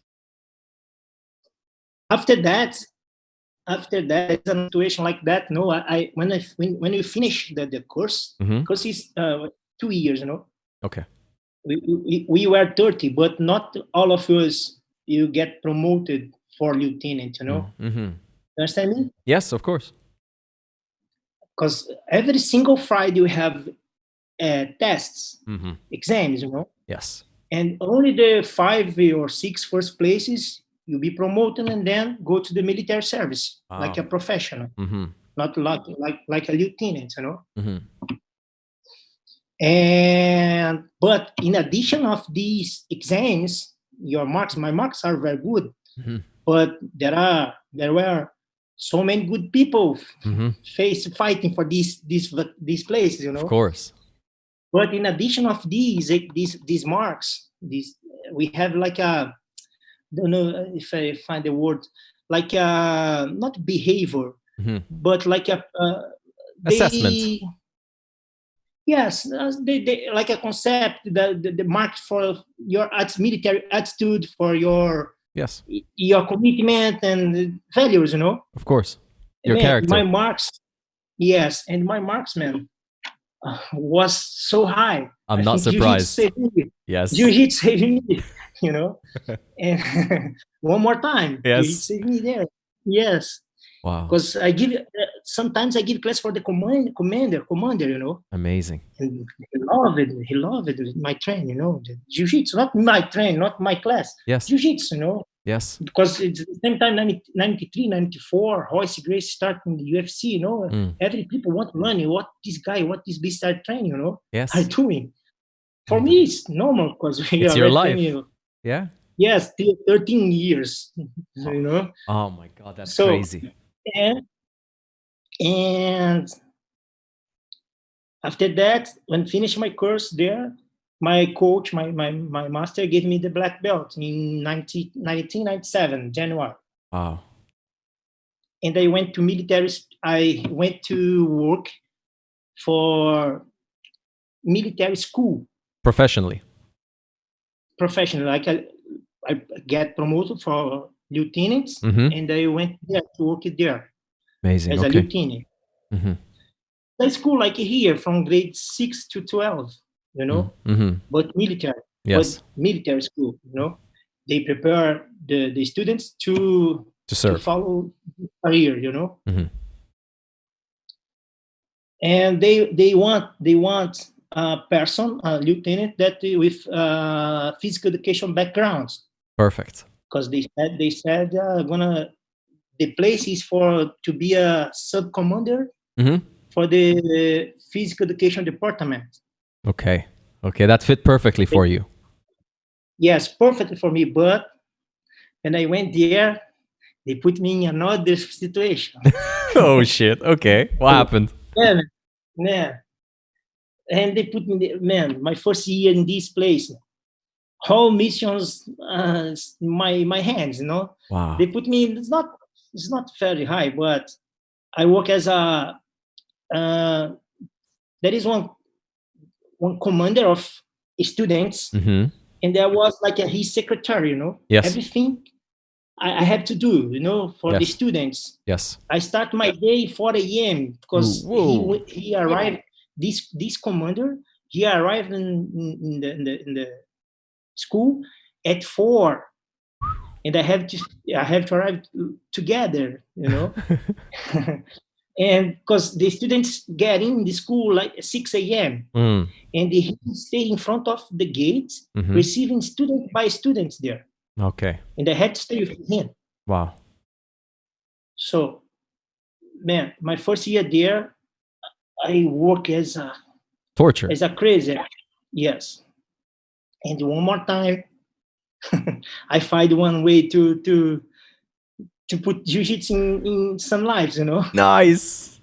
Speaker 2: after that, it's a situation like that. No, when we finish the course, because it's 2 years,
Speaker 1: Okay.
Speaker 2: We were 30, but not all of us you get promoted for lieutenant,
Speaker 1: Mm-hmm.
Speaker 2: You understand me?
Speaker 1: Yes, of course.
Speaker 2: Because every single Friday we have tests,
Speaker 1: Mm-hmm.
Speaker 2: exams,
Speaker 1: Yes.
Speaker 2: and only the 5 or 6 first places you'll be promoted and then go to the military service like
Speaker 1: Wow.
Speaker 2: a professional,
Speaker 1: Mm-hmm.
Speaker 2: not like a lieutenant.
Speaker 1: Mm-hmm.
Speaker 2: And but in addition of these exams, my marks are very good,
Speaker 1: Mm-hmm.
Speaker 2: but there were so many good people
Speaker 1: Mm-hmm.
Speaker 2: fighting for these places,
Speaker 1: Of course.
Speaker 2: But in addition of these marks, we have like a, don't know if I find the word, like a, not behavior,
Speaker 1: Mm-hmm.
Speaker 2: but like a
Speaker 1: Assessment.
Speaker 2: they yes, they like a concept, the mark for your military attitude, for
Speaker 1: Yes.
Speaker 2: your commitment and values,
Speaker 1: Of course. Your
Speaker 2: Man, my
Speaker 1: character.
Speaker 2: marks, yes, and my marksman was so high.
Speaker 1: I'm
Speaker 2: I
Speaker 1: not
Speaker 2: think Jiu-Jitsu
Speaker 1: surprised.
Speaker 2: saved me.
Speaker 1: Yes.
Speaker 2: Jiu-Jitsu saved me, And one more time, Jiu-Jitsu
Speaker 1: Yes.
Speaker 2: saved me there. Yes,
Speaker 1: Wow.
Speaker 2: because sometimes I give class for the commander,
Speaker 1: Amazing.
Speaker 2: and he loved it, my train, the Jiu-Jitsu, not my train, not my class,
Speaker 1: Yes.
Speaker 2: Jiu-Jitsu,
Speaker 1: Yes.
Speaker 2: because it's the same time, 93, 94, Royce Gracie starting the UFC, Every people want money. What this beast start training,
Speaker 1: Yes.
Speaker 2: are doing. For me, it's normal because we
Speaker 1: It's
Speaker 2: are
Speaker 1: your
Speaker 2: already
Speaker 1: life.
Speaker 2: training.
Speaker 1: Yeah.
Speaker 2: Yes, 13 years,
Speaker 1: Oh my God, that's
Speaker 2: So,
Speaker 1: crazy.
Speaker 2: and after that, when finished my course there, my coach, my master gave me the black belt in 1997, January.
Speaker 1: Wow.
Speaker 2: And I went to work for military school
Speaker 1: Professionally.
Speaker 2: Like I get promoted for lieutenants,
Speaker 1: Mm-hmm.
Speaker 2: and I went there to work there
Speaker 1: Amazing.
Speaker 2: as a
Speaker 1: Okay.
Speaker 2: lieutenant.
Speaker 1: Mm-hmm.
Speaker 2: The school like here from grade 6 to 12,
Speaker 1: Mm-hmm.
Speaker 2: but military,
Speaker 1: Yes.
Speaker 2: school, they prepare the students to
Speaker 1: serve.
Speaker 2: follow career,
Speaker 1: Mm-hmm.
Speaker 2: and they want a person, a lieutenant that with physical education backgrounds,
Speaker 1: Perfect.
Speaker 2: because they said the place is to be a sub commander
Speaker 1: Mm-hmm.
Speaker 2: for the physical education department.
Speaker 1: Okay. Okay, that fit perfectly for you.
Speaker 2: Yes, perfect for me. But when I went there, they put me in another situation.
Speaker 1: Oh shit. Okay. What happened?
Speaker 2: Yeah. And they put me there, my first year in this place, whole missions, my hands,
Speaker 1: Wow.
Speaker 2: They put me, it's not very high, but I work as a, there is one commander of students,
Speaker 1: Mm-hmm.
Speaker 2: and there was like his secretary,
Speaker 1: Yes.
Speaker 2: Everything I have to do, for the
Speaker 1: Yes.
Speaker 2: students.
Speaker 1: Yes.
Speaker 2: I start my day 4 a.m. because
Speaker 1: Whoa.
Speaker 2: he arrived. This commander, he arrived in the school at 4, and I have to arrive together, and because the students get in the school like 6 a.m.
Speaker 1: Mm.
Speaker 2: and he stay in front of the gate,
Speaker 1: Mm-hmm.
Speaker 2: receiving student by students there.
Speaker 1: Okay.
Speaker 2: And I had to stay with him.
Speaker 1: Wow.
Speaker 2: So, man, my first year there, I work as a
Speaker 1: Torture.
Speaker 2: crazy. Yes. And one more time, I find one way to put jiu-jitsu in some lives,
Speaker 1: Nice.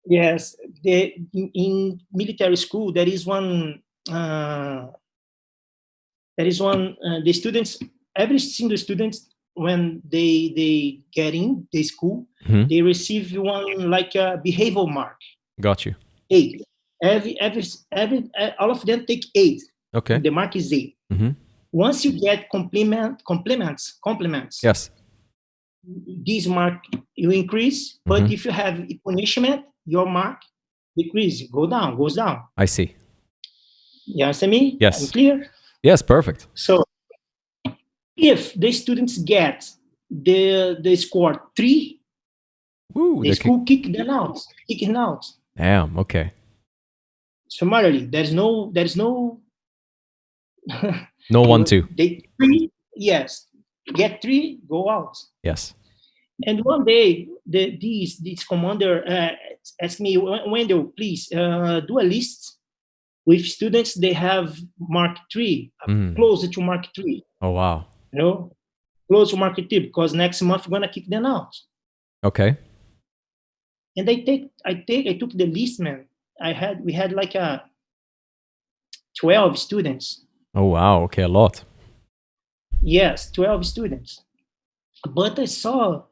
Speaker 2: Yes. In military school, there is one, the students, every single student, when they get in the school,
Speaker 1: Mm-hmm.
Speaker 2: they receive one like a behavioral mark.
Speaker 1: Got you.
Speaker 2: 8. All of them take 8.
Speaker 1: Okay.
Speaker 2: The mark is 8.
Speaker 1: Mm-hmm.
Speaker 2: Once you get compliments,
Speaker 1: Yes.
Speaker 2: this mark you increase. But
Speaker 1: Mm-hmm.
Speaker 2: if you have punishment, your mark decrease, goes down.
Speaker 1: I see.
Speaker 2: You understand me?
Speaker 1: Yes.
Speaker 2: I'm clear?
Speaker 1: Yes, perfect.
Speaker 2: So If the students get the score 3,
Speaker 1: Woo,
Speaker 2: the school kick them out. Kicking out.
Speaker 1: Damn. Okay.
Speaker 2: Summarily, there's no
Speaker 1: No 1-2.
Speaker 2: They 3, yes, get 3, go out.
Speaker 1: Yes.
Speaker 2: And one day, this commander asked me, Wendell, please do a list with students they have Mark 3, closer to Mark 3.
Speaker 1: Oh wow.
Speaker 2: You know, close to Mark 3 because next month we're gonna kick them out.
Speaker 1: Okay.
Speaker 2: And I took the list, man. We had like 12 students.
Speaker 1: Oh wow. Okay, a lot.
Speaker 2: Yes, 12 students. But I saw,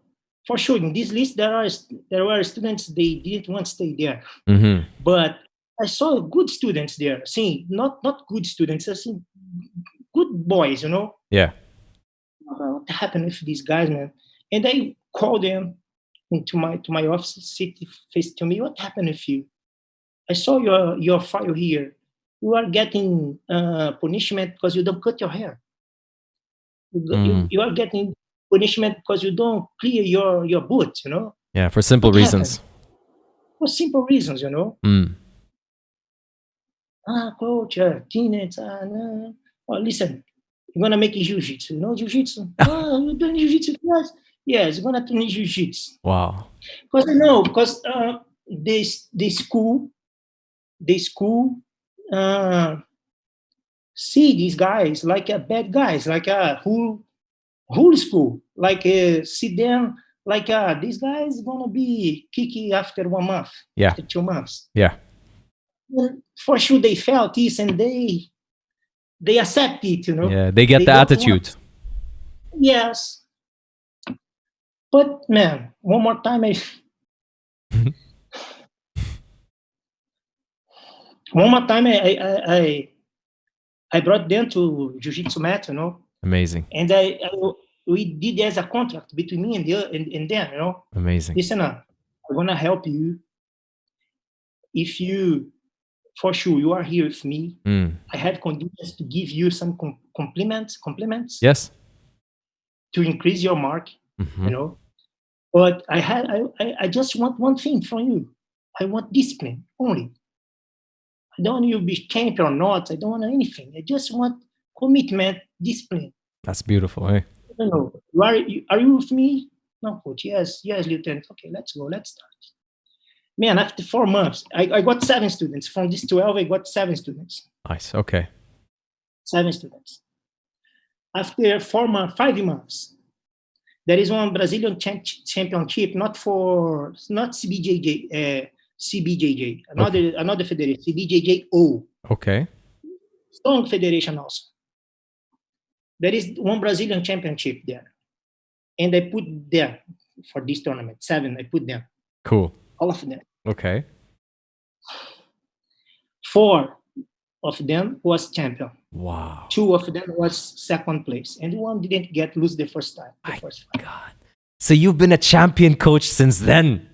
Speaker 2: for sure, in this list there were students they didn't want to stay there. But I saw good students there. See, not good students. I see good boys. You know.
Speaker 1: Yeah.
Speaker 2: What happened with these guys, man? And I called them into my office, sit face to me. What happened with you? I saw your file here. You are getting punishment because you don't cut your hair. You are getting punishment because you don't clear your boots, you know?
Speaker 1: Yeah, for simple reasons.
Speaker 2: For simple reasons, you know? Coach, teenage, no. Oh, listen, you're going to make jiu-jitsu. You know jiu-jitsu? You're doing jiu-jitsu class? Yes, you're going to train jiu-jitsu.
Speaker 1: Wow.
Speaker 2: Because I know, because the school see these guys like bad guys, like whole school, like see them like this guy is gonna be kicky after 1 month, after 2 months.
Speaker 1: Yeah.
Speaker 2: Well, for sure they felt this and they accept it, you know.
Speaker 1: Yeah, they get the attitude.
Speaker 2: Yes. But man, one more time I brought them to jiu-jitsu mat, you know.
Speaker 1: Amazing.
Speaker 2: And we did as a contract between me and them, you know.
Speaker 1: Amazing.
Speaker 2: Listen up, I'm gonna help you. If you, for sure, you are here with me. I have conditions to give you some compliments.
Speaker 1: Yes.
Speaker 2: To increase your mark, you know. But I just want one thing from you. I want discipline only. I don't want you to be champion or not. I don't want anything. I just want commitment, discipline.
Speaker 1: That's beautiful, eh?
Speaker 2: I don't know. Are you with me? No, coach. Yes, Lieutenant. Okay, let's go. Let's start. Man, after 4 months, I got 7 students. From this 12, I got 7 students.
Speaker 1: Nice. Okay.
Speaker 2: 7 students. After 5 months, there is one Brazilian championship, not CBJJ, CBJJ, another federation, CBJJO.
Speaker 1: Okay.
Speaker 2: Strong federation also. There is one Brazilian championship there. And I put them for this tournament. 7, I put them.
Speaker 1: Cool.
Speaker 2: All of them.
Speaker 1: Okay. 4
Speaker 2: of them was champion.
Speaker 1: Wow.
Speaker 2: 2 of them was second place. And 1 didn't lose the first time.
Speaker 1: God. So you've been a champion coach since then?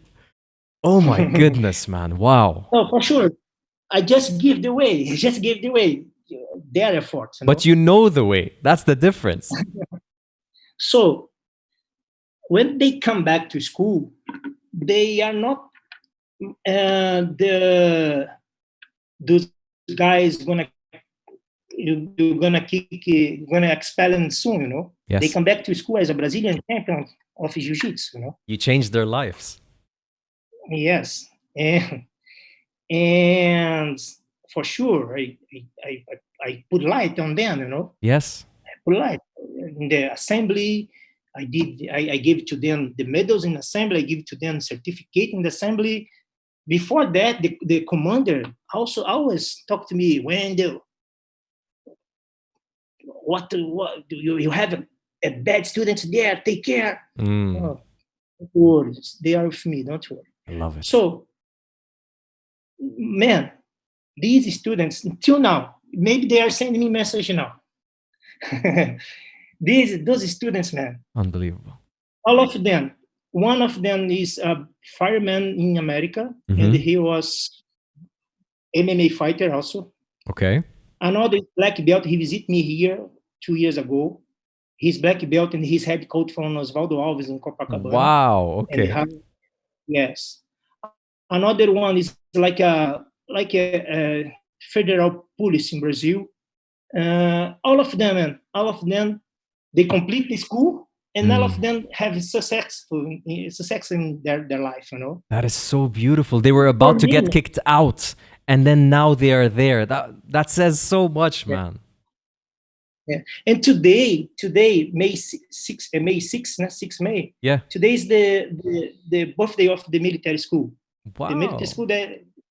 Speaker 1: Oh my goodness, man. Wow.
Speaker 2: Oh, for sure. I just gave the way. Their efforts.
Speaker 1: But you know the way. That's the difference.
Speaker 2: So when they come back to school, they are not those guys you're gonna expel them soon, you know.
Speaker 1: Yes.
Speaker 2: They come back to school as a Brazilian champion of jiu-jitsu, you know.
Speaker 1: You changed their lives.
Speaker 2: Yes, and for sure, I put light on them, you know.
Speaker 1: Yes.
Speaker 2: I put light in the assembly. I gave to them the medals in assembly. I give to them certificate in the assembly. Before that, the commander also always talked to me, Wendell, what do you have a bad students there? Take care. Oh, don't worry. They are with me. Don't worry.
Speaker 1: I love it.
Speaker 2: So, man, these students until now, maybe they are sending me message now. Those students, man,
Speaker 1: unbelievable.
Speaker 2: All of them. One of them is a fireman in America, and he was MMA fighter also.
Speaker 1: Okay.
Speaker 2: Another black belt. He visited me here 2 years ago. He's black belt and he's head coach from Osvaldo Alves in Copacabana.
Speaker 1: Wow.
Speaker 2: And
Speaker 1: Okay.
Speaker 2: yes, another one is like a federal police in Brazil. All of them, man, all of them, they complete the school, and all of
Speaker 1: Mm.
Speaker 2: them have success in their life.
Speaker 1: That is so beautiful. They were
Speaker 2: For
Speaker 1: about to
Speaker 2: me,
Speaker 1: get kicked out, and then now they are there. That says so much,
Speaker 2: yeah,
Speaker 1: man.
Speaker 2: yeah. And today, May 6th, 6 May.
Speaker 1: Yeah.
Speaker 2: Today is the birthday of the military school. The military
Speaker 1: Wow.
Speaker 2: school that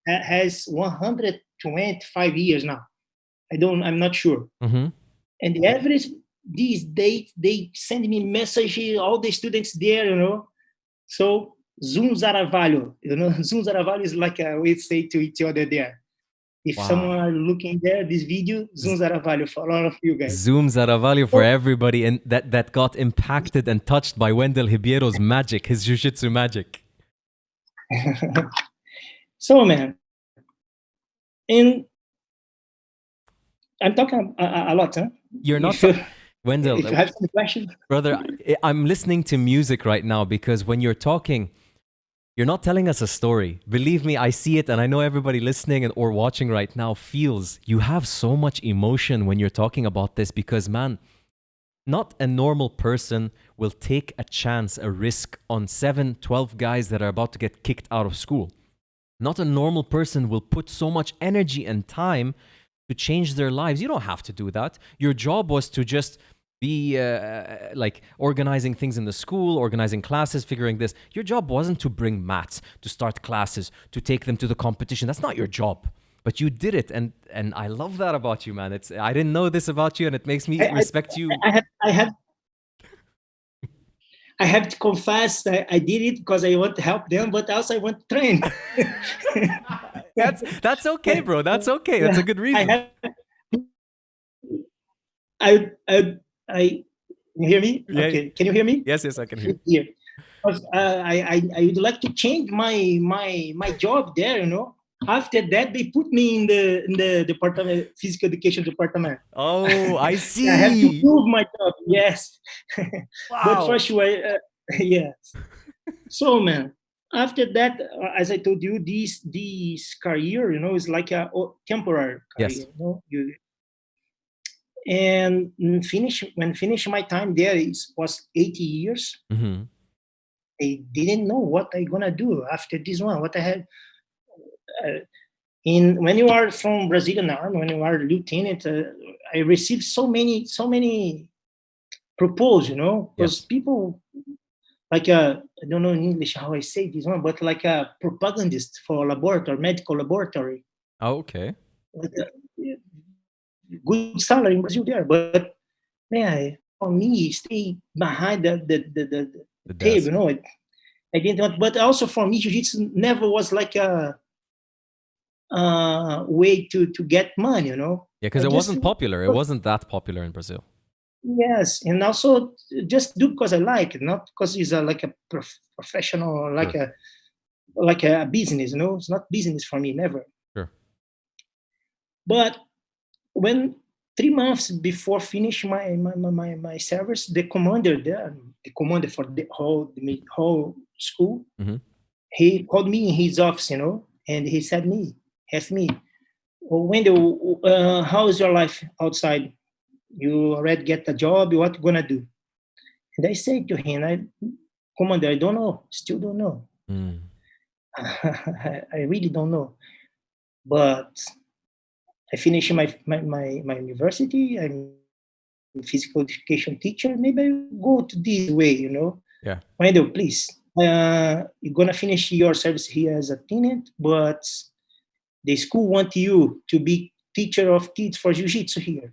Speaker 2: has 125 years now. I'm not sure.
Speaker 1: Mm-hmm.
Speaker 2: And the average these days, they send me message, all the students there. So Zoom Zaravalho, Zoom Zaravalho is like we say to each other there. If someone
Speaker 1: Wow.
Speaker 2: are looking there, this video, Zoom Zaravalho for all of you guys.
Speaker 1: Zoom Zaravalho for
Speaker 2: So,
Speaker 1: everybody, and that got impacted and touched by Wendell Ribeiro's magic, his jiu-jitsu magic.
Speaker 2: so man, and I'm talking a lot, huh?
Speaker 1: You're not,
Speaker 2: If you,
Speaker 1: Wendell,
Speaker 2: if you have some questions.
Speaker 1: brother. I'm listening to music right now because when you're talking, you're not telling us a story. Believe me, I see it, and I know everybody listening and or watching right now feels you have so much emotion when you're talking about this because, man, not a normal person will take a chance, a risk on 7, 12 guys that are about to get kicked out of school. Not a normal person will put so much energy and time to change their lives. You don't have to do that. Your job was to just be like organizing things in the school, organizing classes, figuring this. Your job wasn't to bring mats, to start classes, to take them to the competition. That's not your job. But you did it, and I love that about you, man. I didn't know this about you, and it makes me
Speaker 2: I,
Speaker 1: respect you.
Speaker 2: I, I have I have to confess that I did it because I want to help them, but also I want to train.
Speaker 1: That's okay, bro. That's okay. That's
Speaker 2: Yeah,
Speaker 1: a good
Speaker 2: I
Speaker 1: reason.
Speaker 2: have. I. You hear me?
Speaker 1: Yeah.
Speaker 2: Okay. Can you hear me?
Speaker 1: Yes, I can hear.
Speaker 2: Here. Because, I would like to change my job there. After that, they put me in the department, physical education department.
Speaker 1: Oh, I
Speaker 2: I have to
Speaker 1: see.
Speaker 2: prove my job. Yes, but for
Speaker 1: Wow.
Speaker 2: sure, yes. So man, after that, as I told you, this career, is like a temporary career.
Speaker 1: Yes.
Speaker 2: And finish my time there, it was 80 years.
Speaker 1: Mm-hmm.
Speaker 2: I didn't know what I gonna do after this one. What I had in when you are from Brazilian Army, when you are lieutenant, I received so many proposals, because
Speaker 1: Yes.
Speaker 2: people like I don't know in English how I say this one, but like a propagandist for laboratory, medical laboratory,
Speaker 1: Oh, okay.
Speaker 2: like good salary in Brazil there. But man, for me, stay behind the
Speaker 1: The
Speaker 2: table,
Speaker 1: desk.
Speaker 2: I didn't want. But also for me, jiu-jitsu never was like a way to get money,
Speaker 1: Yeah, because
Speaker 2: I
Speaker 1: it
Speaker 2: just
Speaker 1: wasn't popular. It wasn't that popular in Brazil.
Speaker 2: yes, and also just do because I like it, not because it's like a professional,
Speaker 1: Sure.
Speaker 2: like a business. It's not business for me, never.
Speaker 1: Sure.
Speaker 2: But when 3 months before finish my service, the commander there, the commander for the whole school,
Speaker 1: Mm-hmm.
Speaker 2: he called me in his office, and he asked me, "Oh, Wendell, how is your life outside? You already get a job. What you gonna do?" And I said to him, Commander, I don't know. Still don't know.
Speaker 1: Mm.
Speaker 2: I really don't know. But I finished my university. I'm a physical education teacher. Maybe I go to this way.
Speaker 1: Yeah.
Speaker 2: Wendell, please. You're gonna finish your service here as a tenant, but the school want you to be teacher of kids for jiu-jitsu here.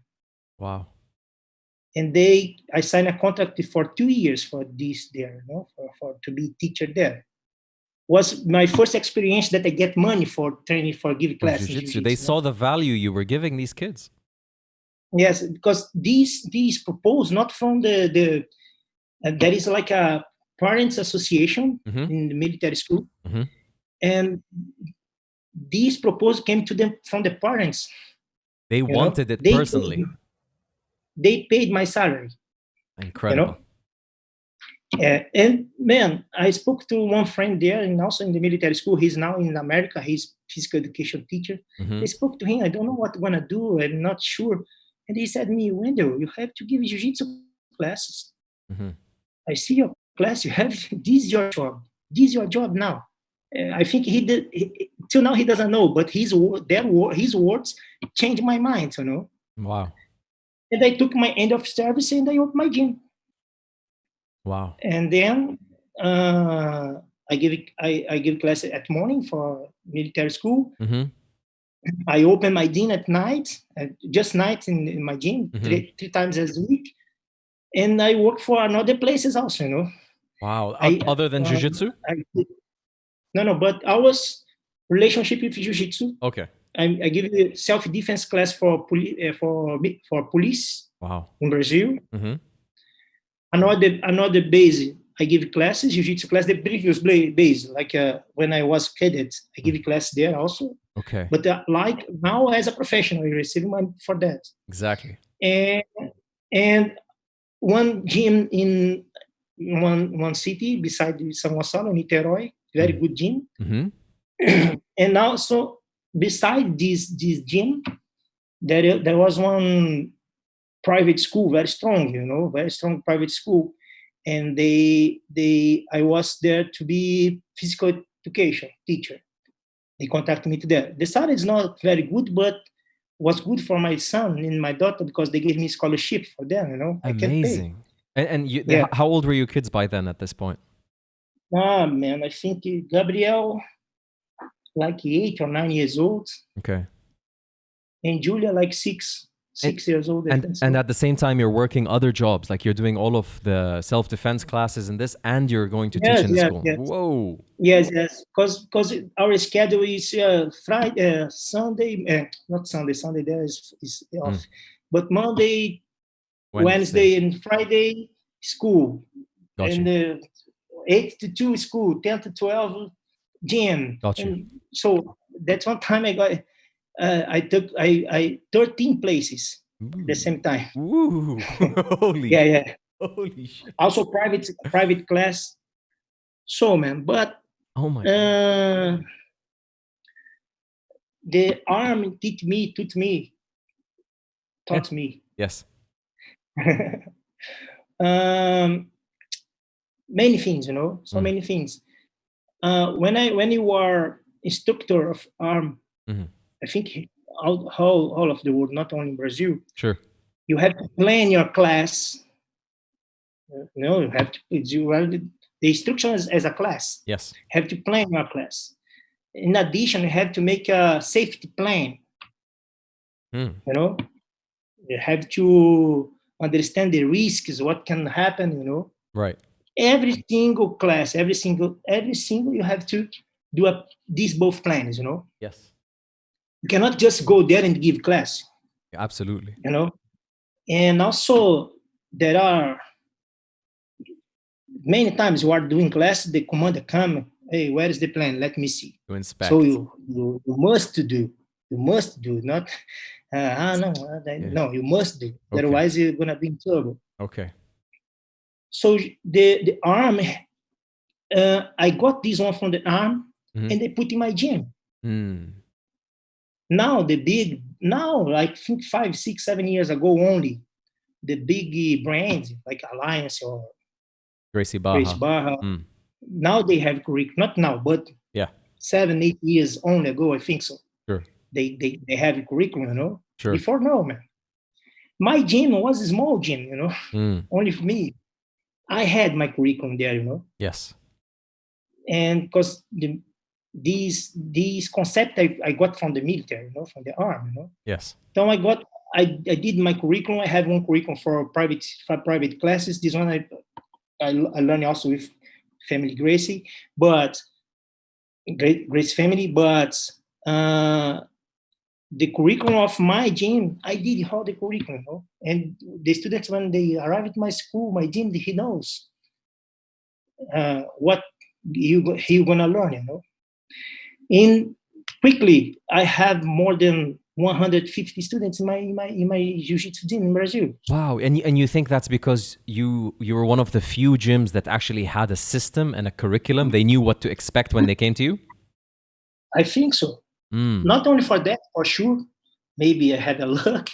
Speaker 1: Wow.
Speaker 2: And I signed a contract for 2 years for this there, for to be teacher there. Was my first experience that I get money for training for give
Speaker 1: For
Speaker 2: class in
Speaker 1: jiu-jitsu, they
Speaker 2: jiu-jitsu.
Speaker 1: saw the value you were giving these kids.
Speaker 2: Yes, because these proposed not from the there is like a parents association
Speaker 1: Mm-hmm.
Speaker 2: in the military school,
Speaker 1: Mm-hmm.
Speaker 2: and these proposals came to them from the parents.
Speaker 1: They
Speaker 2: You know,
Speaker 1: wanted it
Speaker 2: they
Speaker 1: personally.
Speaker 2: paid, they paid my salary.
Speaker 1: Incredible.
Speaker 2: And man, I spoke to one friend there, and also in the military school. He's now in America. He's physical education teacher.
Speaker 1: Mm-hmm.
Speaker 2: I spoke to him. I don't know what I'm gonna do. I'm not sure. And he said to me, Wendell, you have to give jiu-jitsu classes.
Speaker 1: Mm-hmm.
Speaker 2: I see your class. You have this is your job. This is your job now. I think he did. Till now, he doesn't know, but his words changed my mind.
Speaker 1: Wow.
Speaker 2: And I took my end of service and I opened my gym.
Speaker 1: Wow.
Speaker 2: And then I give class at morning for military school.
Speaker 1: Mm-hmm.
Speaker 2: I open my gym at night, just night in my gym,
Speaker 1: Mm-hmm.
Speaker 2: three times a week. And I work for another places also,
Speaker 1: Wow. Other than jiu-jitsu?
Speaker 2: No, but I was relationship with jiu-jitsu.
Speaker 1: Okay.
Speaker 2: I give you self-defense class for police.
Speaker 1: Wow.
Speaker 2: In Brazil.
Speaker 1: Mm-hmm.
Speaker 2: Another base, I give classes, jiu-jitsu class, the previous base, like when I was cadet, I give class there also.
Speaker 1: Okay.
Speaker 2: But like now as a professional, I receive money for that.
Speaker 1: Exactly.
Speaker 2: And one gym in one city beside São Gonçalo, Niterói, very good gym.
Speaker 1: Mm-hmm.
Speaker 2: And also beside this gym, there was one private school, very strong, very strong private school. And I was there to be physical education teacher. They contacted me to there. The salary is not very good, but was good for my son and my daughter because they gave me scholarship for them, I can pay.
Speaker 1: And how old were your kids by then at this point?
Speaker 2: Man, I think Gabriel, like 8 or 9 years old.
Speaker 1: Okay.
Speaker 2: And Julia, like 6 years old.
Speaker 1: And at the same time, you're working other jobs, like you're doing all of the self-defense classes and this, and you're going to teach in the school.
Speaker 2: Yes.
Speaker 1: Whoa.
Speaker 2: Yes, because our schedule is Friday, Sunday, not Sunday. Sunday there is off, but Monday, Wednesday, and Friday school,
Speaker 1: Gotcha.
Speaker 2: and 8 to 2 school, 10 to 12 gym.
Speaker 1: Gotcha.
Speaker 2: And so that's one time I got. I took 13 places at the same time.
Speaker 1: Ooh. Holy.
Speaker 2: Yeah.
Speaker 1: Holy shit.
Speaker 2: Also private class. So man, but
Speaker 1: oh my God.
Speaker 2: The arm taught me.
Speaker 1: Yes.
Speaker 2: Many things, so many things. When you are instructor of arm,
Speaker 1: mm-hmm.
Speaker 2: I think all of the world, not only in Brazil.
Speaker 1: Sure.
Speaker 2: You have to plan your class. You have to the instruction as a class.
Speaker 1: Yes.
Speaker 2: You have to plan your class. In addition, you have to make a safety plan. You have to understand the risks, what can happen.
Speaker 1: Right.
Speaker 2: Every single class, every single, you have to do these both plans.
Speaker 1: Yes. You
Speaker 2: cannot just go there and give class.
Speaker 1: Absolutely.
Speaker 2: And also there are many times you are doing class, the commander come, hey, where is the plan? Let me see.
Speaker 1: You inspect.
Speaker 2: So you must do. You must do, not no, you must do. Okay. Otherwise you're gonna be in trouble.
Speaker 1: Okay. So
Speaker 2: the arm, I got this one from the arm,
Speaker 1: mm-hmm.
Speaker 2: and they put in my gym.
Speaker 1: Mm.
Speaker 2: Now like I think 5, 6, 7 years ago only, the big brands like Alliance or
Speaker 1: Gracie Barra.
Speaker 2: Now they have curriculum. Not now, but 7, 8 years only ago, I think so.
Speaker 1: Sure.
Speaker 2: They have a curriculum,
Speaker 1: Sure.
Speaker 2: Before, no, man. My gym was a small gym, only for me. I had my curriculum there,
Speaker 1: Yes.
Speaker 2: And because these concept I got from the military, from the army,
Speaker 1: Yes.
Speaker 2: So I did my curriculum. I have one curriculum for private classes. This one I learned also with Family Gracie, but Grace Family. But the curriculum of my gym, I did all the curriculum, and the students when they arrive at my school, my gym, he knows what you gonna learn, In quickly, I have more than 150 students in my jiu-jitsu gym in Brazil.
Speaker 1: Wow. And you think that's because you were one of the few gyms that actually had a system and a curriculum? They knew what to expect when they came to you?
Speaker 2: I think so.
Speaker 1: Mm.
Speaker 2: Not only for that, for sure. Maybe I had a luck,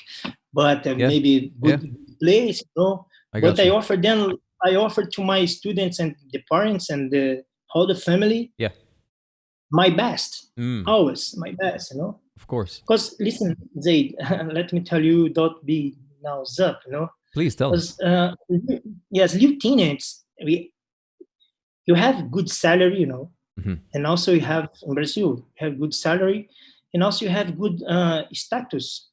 Speaker 2: but
Speaker 1: Yeah.
Speaker 2: maybe
Speaker 1: Yeah.
Speaker 2: good place, you know.
Speaker 1: I got
Speaker 2: But
Speaker 1: you.
Speaker 2: I offered to my students and the parents and the whole the family
Speaker 1: Yeah.
Speaker 2: my best,
Speaker 1: Mm.
Speaker 2: always my best, you know.
Speaker 1: Of course.
Speaker 2: Because listen, Zaid, let me tell you, don't be now up, you know.
Speaker 1: Please tell me.
Speaker 2: Because yes, lieutenants, you have good salary, you know,
Speaker 1: Mm-hmm.
Speaker 2: and also you have in Brazil, you have good salary, and also you have good status,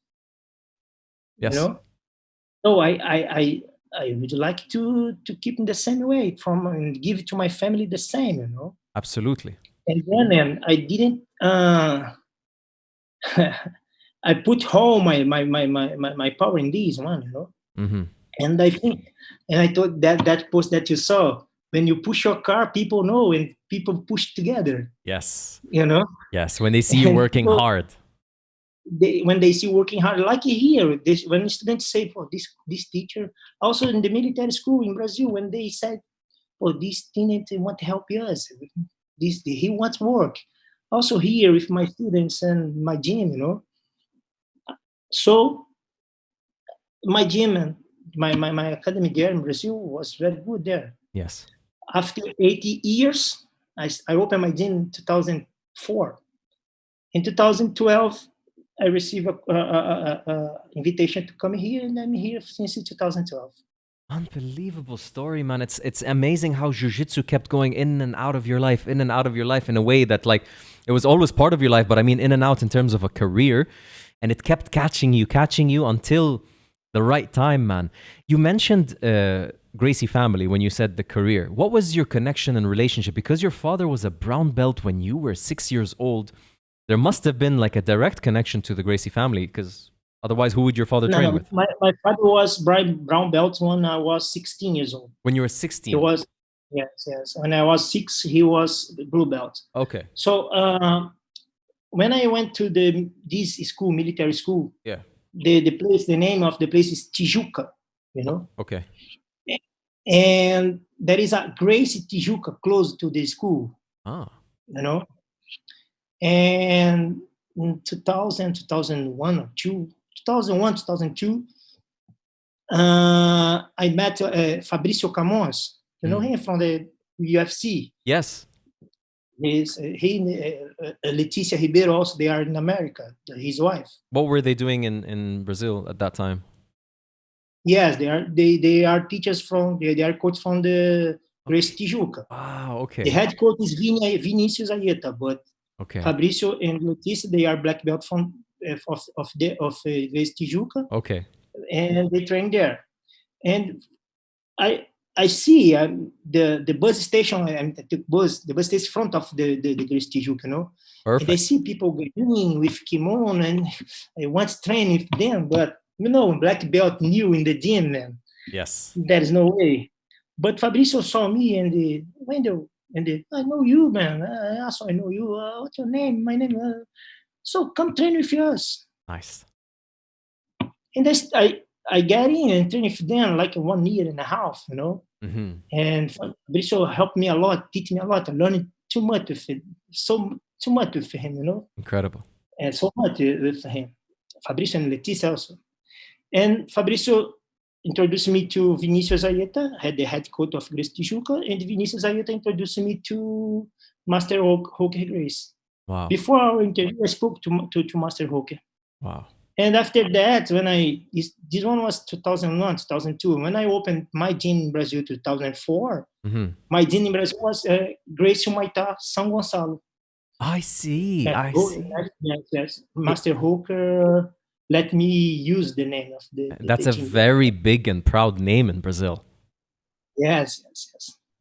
Speaker 2: you
Speaker 1: Yes.
Speaker 2: know. So I would like to keep in the same way from and give to my family the same, you know.
Speaker 1: Absolutely.
Speaker 2: And then I didn't. I put all my power in this one, you know.
Speaker 1: Mm-hmm.
Speaker 2: And I think, and I thought that post that you saw, when you push your car, people know, and people push together,
Speaker 1: Yes.
Speaker 2: you know.
Speaker 1: Yes. When they see you
Speaker 2: And
Speaker 1: working
Speaker 2: people,
Speaker 1: hard.
Speaker 2: when they see working hard, like here, this, when students say, "Oh, this teacher," also in the military school in Brazil, when they said, "Oh, this teenager want to help us, this he wants work." Also here with my students and my gym, you know. So my gym and my academy there in Brazil was very good there.
Speaker 1: Yes.
Speaker 2: After 80 years, I opened my gym in 2004. In 2012, I received a invitation to come here, and I'm here since 2012.
Speaker 1: Unbelievable story, man. It's amazing how jiu-jitsu kept going in and out of your life, in and out of your life in a way that, like, it was always part of your life, but I mean in and out in terms of a career, and it kept catching you until the right time, man. You mentioned Gracie family when you said the career. What was your connection and relationship? Because your father was a brown belt when you were 6 years old. There must have been like a direct connection to the Gracie family, because otherwise, who would your father
Speaker 2: No,
Speaker 1: train
Speaker 2: no,
Speaker 1: with?
Speaker 2: my father was brown belt when I was 16 years old.
Speaker 1: When you were
Speaker 2: He
Speaker 1: 16.
Speaker 2: was, yes. When I was 6, he was blue belt.
Speaker 1: Okay.
Speaker 2: So when I went to this school, military school,
Speaker 1: Yeah.
Speaker 2: the name of the place is Tijuca, you know.
Speaker 1: Okay.
Speaker 2: And there is a Gracie Tijuca close to the school,
Speaker 1: Ah.
Speaker 2: you know. And in 2000, 2001 or 2, 2001, 2002, I met Fabricio Camões. You know him from the UFC.
Speaker 1: Yes.
Speaker 2: He Leticia Ribeiro also, they are in America, his wife.
Speaker 1: What were they doing in Brazil at that time?
Speaker 2: Yes, they are teachers from, they are coaches from the Gracie Tijuca.
Speaker 1: Wow, okay.
Speaker 2: The head coach is Vinicius Ayeta, but
Speaker 1: Okay.
Speaker 2: Fabricio and Leticia, they are black belt from Gracie Tijuca,
Speaker 1: Okay.
Speaker 2: and they train there. And I see the bus station. The bus station front of the Gracie Tijuca, you know.
Speaker 1: Perfect.
Speaker 2: And I see people going with kimono, and I want to train with them, but you know, black belt new in the gym, man.
Speaker 1: Yes.
Speaker 2: There is no way. But Fabricio saw me and Wendel, and I know you, man. Also, I know you. What's your name? My name. So come train with us.
Speaker 1: Nice.
Speaker 2: And I get in and train with them like 1 year and a half, you know.
Speaker 1: Mm-hmm.
Speaker 2: And Fabricio helped me a lot, teach me a lot. I learned too much with it, too much with him, you know.
Speaker 1: Incredible.
Speaker 2: And so much with him. Fabricio and Leticia also. And Fabricio introduced me to Vinicius Ayeta, the head coach of Gracie Tijuca, and Vinicius Ayeta introduced me to Master Hoker Grace.
Speaker 1: Wow.
Speaker 2: Before our interview, I spoke to Master Hoker.
Speaker 1: Wow.
Speaker 2: And after that, this one was 2001, 2002. When I opened my gym in Brazil, 2004, my gym in Brazil was Gracie Humaitá São Gonçalo.
Speaker 1: I see.
Speaker 2: Yes. Master Hooker let me use the name of the
Speaker 1: That's
Speaker 2: the
Speaker 1: a very big and proud name in Brazil.
Speaker 2: Yes.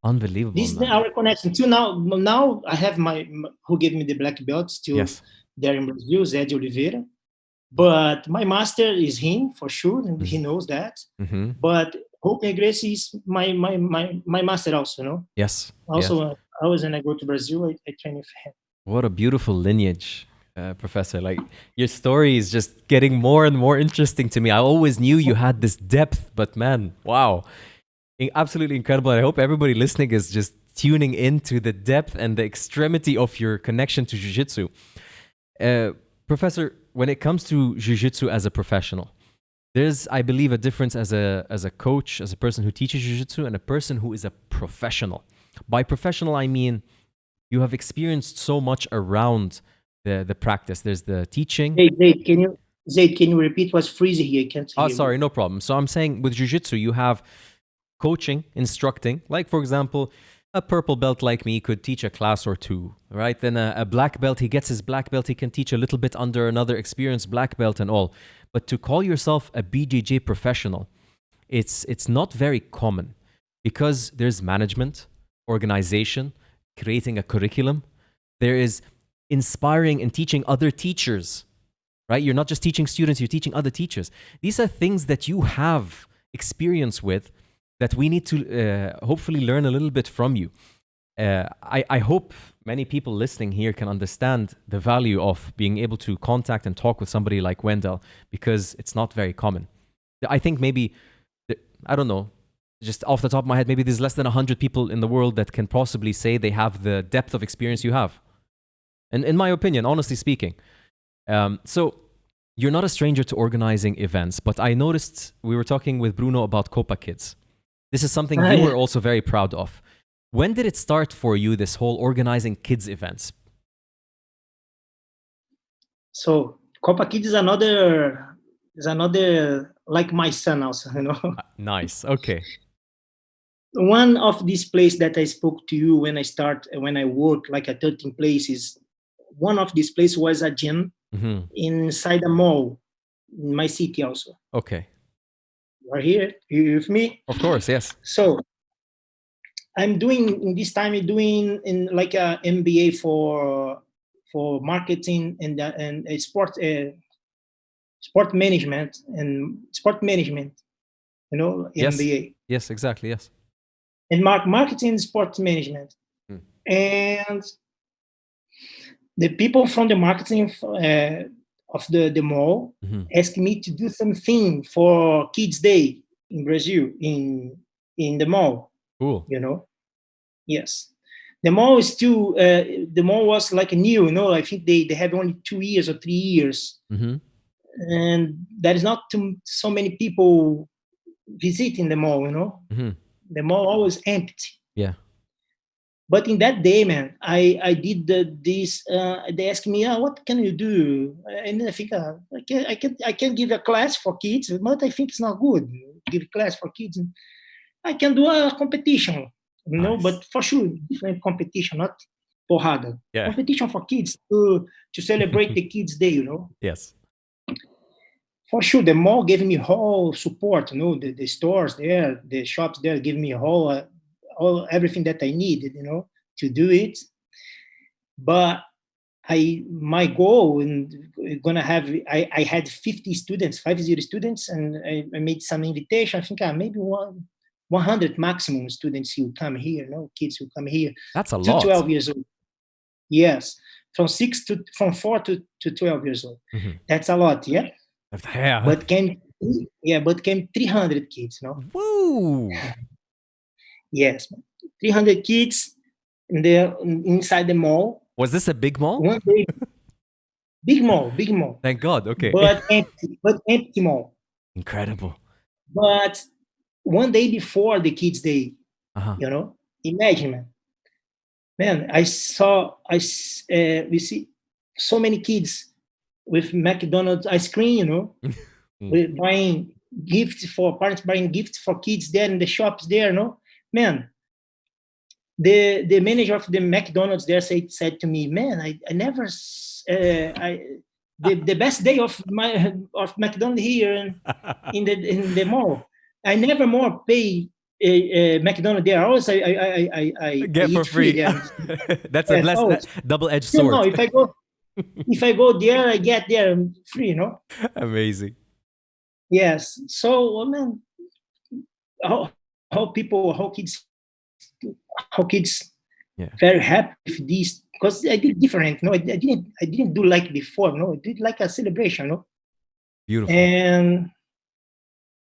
Speaker 1: Unbelievable.
Speaker 2: This is our connection. Till now I have who gave me the black belt still there in Brazil, Wendel Ribeiro. But my master is him for sure, and he knows that. Mm-hmm. But Hope Gracie is my master also, you know.
Speaker 1: Yes.
Speaker 2: Also, always when I go to Brazil, I train with him.
Speaker 1: What a beautiful lineage. Professor. Like your story is just getting more and more interesting to me. I always knew you had this depth, but man, wow, absolutely incredible. I hope everybody listening is just tuning into the depth and the extremity of your connection to jiu-jitsu. Professor, when it comes to jiu-jitsu as a professional, there's, I believe, a difference as a coach, as a person who teaches jiu-jitsu, and a person who is a professional. By professional, I mean you have experienced so much around the practice. There's the teaching.
Speaker 2: Zaid, can you repeat? What's freezing here? I can't hear
Speaker 1: Sorry,
Speaker 2: you.
Speaker 1: no problem. So I'm saying with jiu-jitsu, you have coaching, instructing. Like, for example, a purple belt like me could teach a class or two, right? Then a black belt, he gets his black belt, he can teach a little bit under another experienced black belt and all. But to call yourself a BJJ professional, it's not very common because there's management, organization, creating a curriculum. There is inspiring and teaching other teachers, right? You're not just teaching students, you're teaching other teachers. These are things that you have experience with that we need to hopefully learn a little bit from you. I hope many people listening here can understand the value of being able to contact and talk with somebody like Wendell, because it's not very common. I think maybe, I don't know, just off the top of my head, maybe there's less than 100 people in the world that can possibly say they have the depth of experience you have. And in my opinion, honestly speaking. So you're not a stranger to organizing events, but I noticed we were talking with Bruno about Copa Kids. This is something you were also very proud of. When did it start for you, this whole organizing kids events?
Speaker 2: So Copa Kids is another like my son also, you know.
Speaker 1: Nice. Okay.
Speaker 2: One of these places that I spoke to you when I work like at 13 places, one of these places was a gym inside a mall in my city also.
Speaker 1: Okay.
Speaker 2: You are here? You with me?
Speaker 1: Of course, yes.
Speaker 2: So I'm doing in like a MBA for marketing and sport management and sport management, you know,
Speaker 1: Yes.
Speaker 2: MBA.
Speaker 1: Yes, exactly, yes.
Speaker 2: And marketing and sport management. And the people from the marketing of the mall asked me to do something for Kids Day in Brazil, in the mall.
Speaker 1: Cool.
Speaker 2: You know? Yes. The mall is still, the mall was like new, you know, I think they have only 2 years or 3 years. And there is not so many people visiting the mall, you know? The mall always empty.
Speaker 1: Yeah.
Speaker 2: But in that day, man, I did this. They asked me, "What can you do?" And I think I can give a class for kids, but I think it's not good. Give a class for kids. I can do a competition, you know, but for sure, different competition, not porrada.
Speaker 1: Yeah.
Speaker 2: Competition for kids to celebrate the Kids Day, you know.
Speaker 1: Yes.
Speaker 2: For sure, the mall gave me whole support, you know, the stores there, the shops there gave me all everything that I needed, you know, to do it. But my goal and gonna have I had 50 students, 50 students, and I made some invitation. I think maybe 100 maximum students who come here, you know, kids who come here.
Speaker 1: That's a
Speaker 2: to
Speaker 1: lot.
Speaker 2: 12 years old. Yes, from 4 to 12 years old. That's a lot, yeah.
Speaker 1: Yeah.
Speaker 2: But came 300 kids, you know.
Speaker 1: Woo!
Speaker 2: Yes, 300 kids inside the mall.
Speaker 1: Was this a big mall?
Speaker 2: One day, big mall.
Speaker 1: Thank God. Okay.
Speaker 2: But empty mall.
Speaker 1: Incredible.
Speaker 2: But one day before the Kids Day, you know, imagine, man, we see so many kids with McDonald's ice cream, you know, with buying gifts for parents, buying gifts for kids there in the shops there, you know. Man, the manager of the McDonald's there said to me, man, I never the best day of McDonald's here in the mall. I never more pay McDonald's there. Always I
Speaker 1: get for free.
Speaker 2: there.
Speaker 1: That's a blessed double-edged sword.
Speaker 2: No, if I go there, I get there free, you know.
Speaker 1: Amazing.
Speaker 2: Yes. So, man, how kids very happy with this because I did different. No, I didn't do like before. No, I did like a celebration. No,
Speaker 1: Beautiful.
Speaker 2: and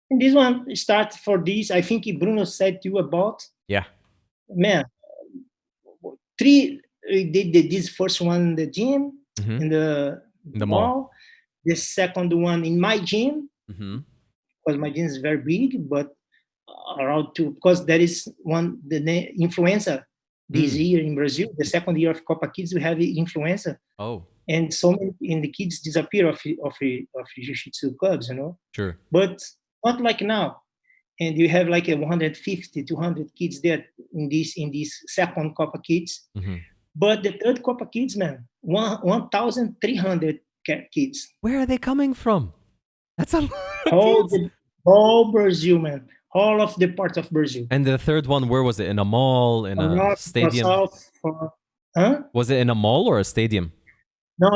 Speaker 2: this one start for this. I think Bruno said to you about.
Speaker 1: Yeah.
Speaker 2: Man, three. We did this first one in the gym
Speaker 1: Mm-hmm.
Speaker 2: in the
Speaker 1: The mall.
Speaker 2: mall. The second one in my gym
Speaker 1: Mm-hmm.
Speaker 2: because my gym is very big, but around two because there is one the influenza this year in Brazil. The second year of Copa Kids we have influenza,
Speaker 1: Oh,
Speaker 2: and so many and the kids disappear of jiu-jitsu clubs,
Speaker 1: sure.
Speaker 2: But not like now. And you have like a 150, 200 kids there in this second Copa Kids.
Speaker 1: Mm-hmm.
Speaker 2: But the third Copa Kids, man, 1,300 kids.
Speaker 1: Where are they coming from? That's a lot of
Speaker 2: All
Speaker 1: kids.
Speaker 2: all Brazil, man. All of the parts of Brazil.
Speaker 1: And the third one, where was it? In a mall, in
Speaker 2: For
Speaker 1: a
Speaker 2: north, for
Speaker 1: stadium?
Speaker 2: south, for huh?
Speaker 1: Was it in a mall or a stadium?
Speaker 2: No.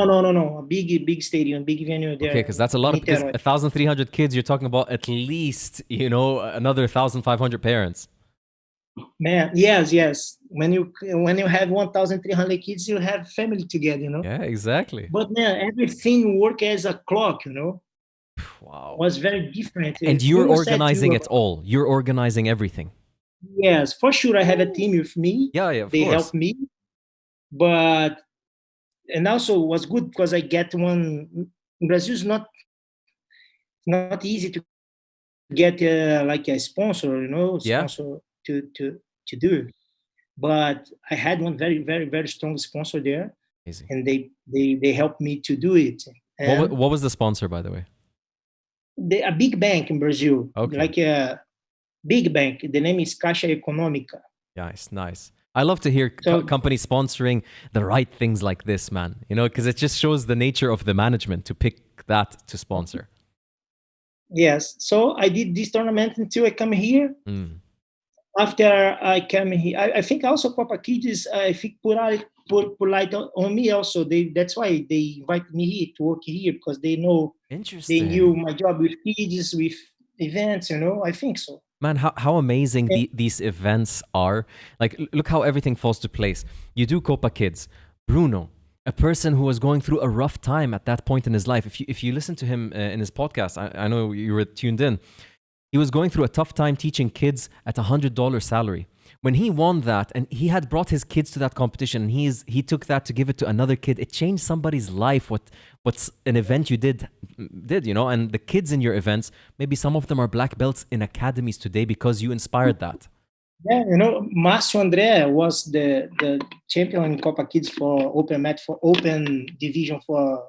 Speaker 2: A big stadium, big venue there.
Speaker 1: Okay, because that's a lot of, because
Speaker 2: Niterói.
Speaker 1: 1,300 kids, you're talking about at least, another 1,500 parents.
Speaker 2: Man, yes. When you have 1,300 kids, you have family together,
Speaker 1: Yeah, exactly.
Speaker 2: But man, everything work as a clock,
Speaker 1: Wow.
Speaker 2: Was very different.
Speaker 1: And you're
Speaker 2: Bruno said
Speaker 1: organizing
Speaker 2: you
Speaker 1: it all. You're organizing everything.
Speaker 2: Yes, for sure. I have a team with me.
Speaker 1: Yeah, of
Speaker 2: They
Speaker 1: course.
Speaker 2: help me, but and also was good because I get one. In Brazil, it's not easy to get like a sponsor,
Speaker 1: Yeah.
Speaker 2: sponsor to do. But I had one very, very, very strong sponsor there,
Speaker 1: Amazing.
Speaker 2: and they helped me to do it. And
Speaker 1: What was the sponsor, by the way?
Speaker 2: a big bank in Brazil,
Speaker 1: Okay.
Speaker 2: like a big bank. The name is Caixa Econômica.
Speaker 1: Nice. I love to hear
Speaker 2: So-
Speaker 1: companies sponsoring the right things like this, man. Because it just shows the nature of the management to pick that to sponsor.
Speaker 2: Yes. So I did this tournament until I come here.
Speaker 1: Mm.
Speaker 2: After I came here, I think also Copa Kids, I think put light on me also. That's why they invited me here to work here because they know
Speaker 1: Interesting.
Speaker 2: they knew my job with kids, with events. I think so.
Speaker 1: Man, how amazing these events are. Like, look how everything falls to place. You do Copa Kids. Bruno, a person who was going through a rough time at that point in his life. If you listen to him in his podcast, I know you were tuned in. He was going through a tough time teaching kids at $100 salary. When he won that, and he had brought his kids to that competition, and he took that to give it to another kid. It changed somebody's life. What's an event you did, and the kids in your events, maybe some of them are black belts in academies today because you inspired that.
Speaker 2: Yeah, Márcio André was the champion in Copa Kids for open division for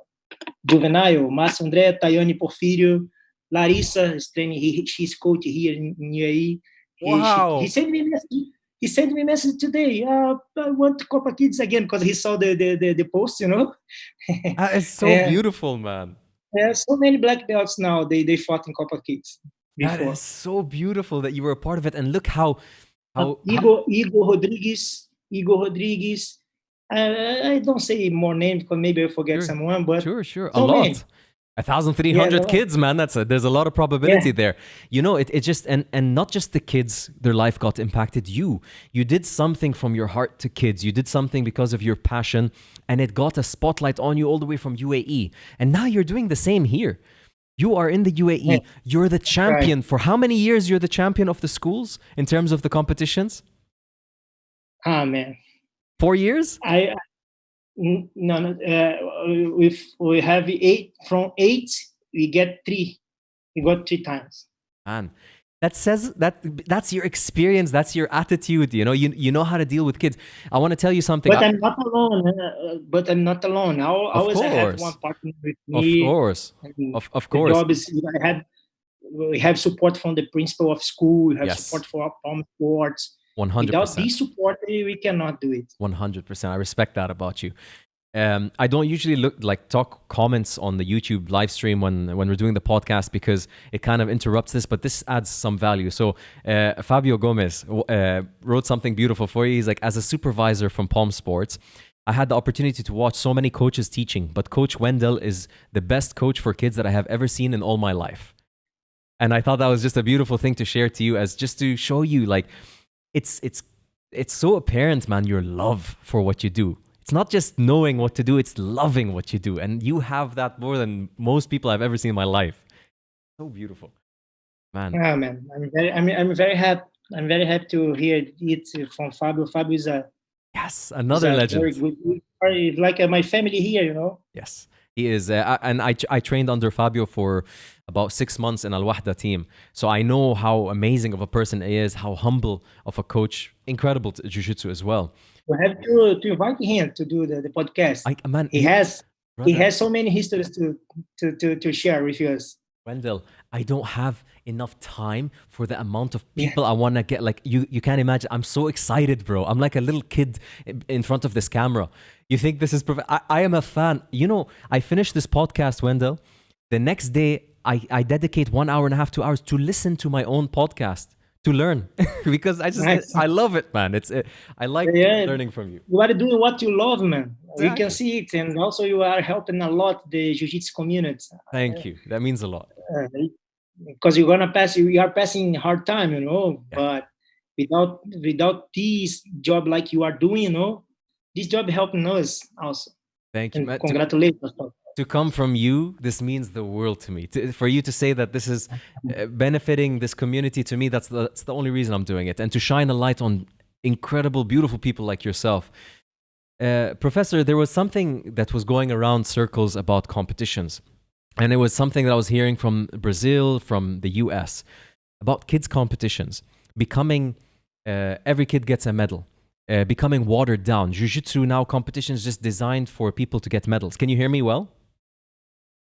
Speaker 2: juvenile. Márcio André, Tayane Porfírio, Larissa is training. She's coach here in UAE.
Speaker 1: Wow.
Speaker 2: He sent me message. He sent me a message today. I want to Copa Kids again because he saw the post,
Speaker 1: That is so beautiful, man.
Speaker 2: There's so many black belts now. They fought in Copa Kids before.
Speaker 1: That is so beautiful that you were a part of it. And look how
Speaker 2: Igor Rodrigues. I don't say more names because maybe I forget someone, but
Speaker 1: sure,
Speaker 2: so
Speaker 1: a lot.
Speaker 2: many.
Speaker 1: 1,300 kids, man. There's a lot of probability there. It just and not just the kids, their life got impacted. You did something from your heart to kids. You did something because of your passion, and it got a spotlight on you all the way from UAE. And now you're doing the same here. You are in the UAE. Yeah. You're the champion. Right. For how many years you're the champion of the schools in terms of the competitions?
Speaker 2: Ah, man.
Speaker 1: 4 years?
Speaker 2: No. We have 8. From 8, we get 3. We got 3 times.
Speaker 1: Man, that says that's your experience. That's your attitude. You know how to deal with kids. I want to tell you something.
Speaker 2: But I'm not alone. I always have one partner with me.
Speaker 1: Of course. Of course.
Speaker 2: The job is we have support from the principal of school. We have support for Palm Sports.
Speaker 1: 100%.
Speaker 2: Without this support, we cannot do it.
Speaker 1: 100%. I respect that about you. I don't usually talk comments on the YouTube live stream when we're doing the podcast because it kind of interrupts this, but this adds some value. So Fabio Gomez wrote something beautiful for you. He's like, as a supervisor from Palm Sports, I had the opportunity to watch so many coaches teaching, but Coach Wendell is the best coach for kids that I have ever seen in all my life. And I thought that was just a beautiful thing to share to you, as just to show you, like, it's so apparent, man, your love for what you do. It's it's not just knowing what to do, it's loving what you do. And you have that more than most people I've ever seen in my life. So beautiful. Man.
Speaker 2: Ah, man, I'm very happy. I'm very happy to hear it from Fabio. Fabio is a
Speaker 1: Yes, another
Speaker 2: very
Speaker 1: legend.
Speaker 2: good, like my family here, you know.
Speaker 1: Yes, he is. And I trained under Fabio for about 6 months in Al Wahda team. So I know how amazing of a person he is, how humble of a coach, incredible jiu-jitsu as well.
Speaker 2: We have to invite him to do the podcast.
Speaker 1: Man,
Speaker 2: He has
Speaker 1: brother,
Speaker 2: so many histories to share with us.
Speaker 1: Wendell, I don't have enough time for the amount of people I want to get. Like you can't imagine. I'm so excited, bro. I'm like a little kid in front of this camera. You think this is perfect? I am a fan. You know, I finished this podcast, Wendell. The next day, I dedicate 1 hour and a half, 2 hours to listen to my own podcast to learn because I love it, man. I like learning from you.
Speaker 2: You are doing what you love, man.
Speaker 1: Exactly.
Speaker 2: We can see it, and also you are helping a lot the jiu-jitsu community.
Speaker 1: Thank you. That means a lot.
Speaker 2: Because you are passing hard time, you know. Yeah. But without this job like you are doing, you know, this job helping us also.
Speaker 1: Thank you.
Speaker 2: Congratulations.
Speaker 1: To come from you, this means the world to me. For you to say that this is benefiting this community, to me, that's the only reason I'm doing it. And to shine a light on incredible, beautiful people like yourself. Professor, there was something that was going around circles about competitions. And it was something that I was hearing from Brazil, from the US, about kids' competitions, becoming, every kid gets a medal. Becoming watered down. Jiu-Jitsu now competitions just designed for people to get medals. Can you hear me well?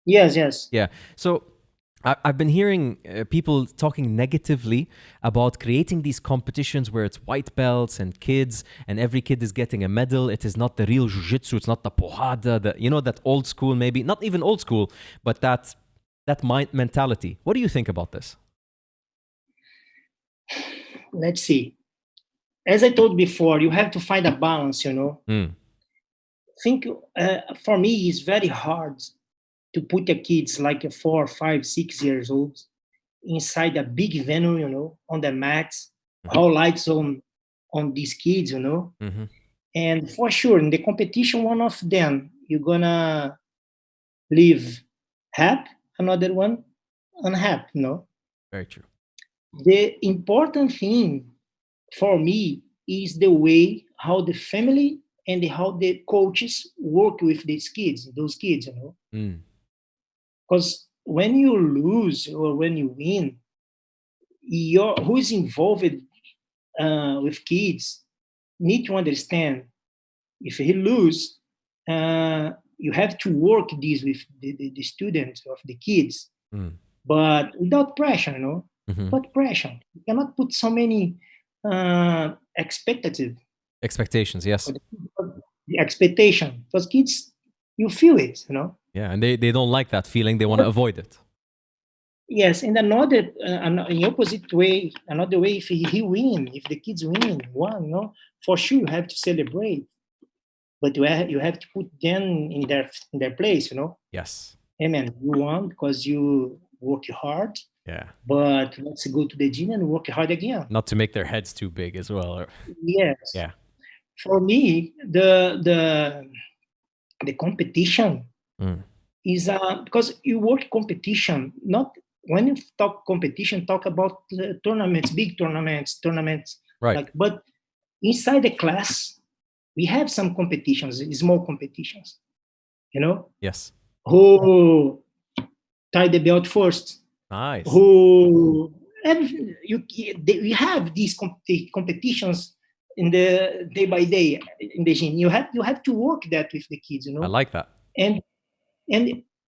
Speaker 2: Yes.
Speaker 1: Yeah. So I've been hearing people talking negatively about creating these competitions where it's white belts and kids, and every kid is getting a medal. It is not the real jiu-jitsu. It's not the porrada, that old school, maybe not even old school, but that mind mentality. What do you think about this?
Speaker 2: Let's see. As I told before, you have to find a balance, you know. I think for me, it's very hard to put the kids like 4, 5, 6 years old inside a big venue, you know, on the mats, all lights on these kids, you know. Mm-hmm. And for sure, in the competition, one of them, you're gonna leave happy, another one unhappy, you know.
Speaker 1: Very true.
Speaker 2: The important thing for me is the way how the family and how the coaches work with those kids, you know. Because when you lose or when you win, who is involved with kids need to understand if he lose, you have to work this with the students of the kids, but without pressure, you know. Mm-hmm. But pressure, you cannot put so many
Speaker 1: expectations. Yes,
Speaker 2: the expectation, because kids, you feel it, you know.
Speaker 1: Yeah, and they don't like that feeling. They want to avoid it.
Speaker 2: Yes, in another, in opposite way, another way, if he win, if the kids win, you know, for sure you have to celebrate, but you have to put them in their place, you know.
Speaker 1: Yes.
Speaker 2: Hey man, you won because you work hard.
Speaker 1: Yeah.
Speaker 2: But let's go to the gym and work hard again.
Speaker 1: Not to make their heads too big as well.
Speaker 2: Yes.
Speaker 1: Yeah.
Speaker 2: For me, the competition is because you work competition, not when you talk competition, talk about tournaments, big tournaments,
Speaker 1: right?
Speaker 2: Like, but inside the class, we have some competitions, small competitions, you know.
Speaker 1: Yes.
Speaker 2: Who tie the belt first?
Speaker 1: Nice.
Speaker 2: We have these competitions in the day by day in the gym. You have to work that with the kids, you know.
Speaker 1: I like that.
Speaker 2: And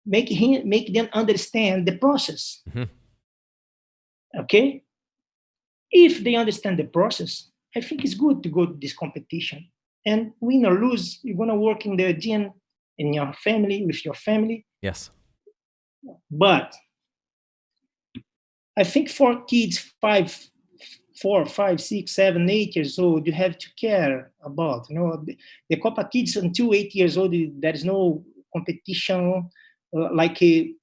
Speaker 2: make them understand the process. Mm-hmm. Okay? If they understand the process, I think it's good to go to this competition. And win or lose, you're gonna work in the gym, in your family, with your family.
Speaker 1: Yes.
Speaker 2: But I think for kids 4, 5, 6, 7, 8 years old, you have to care about, you know, the Copa kids until 8 years old. There is no competition like a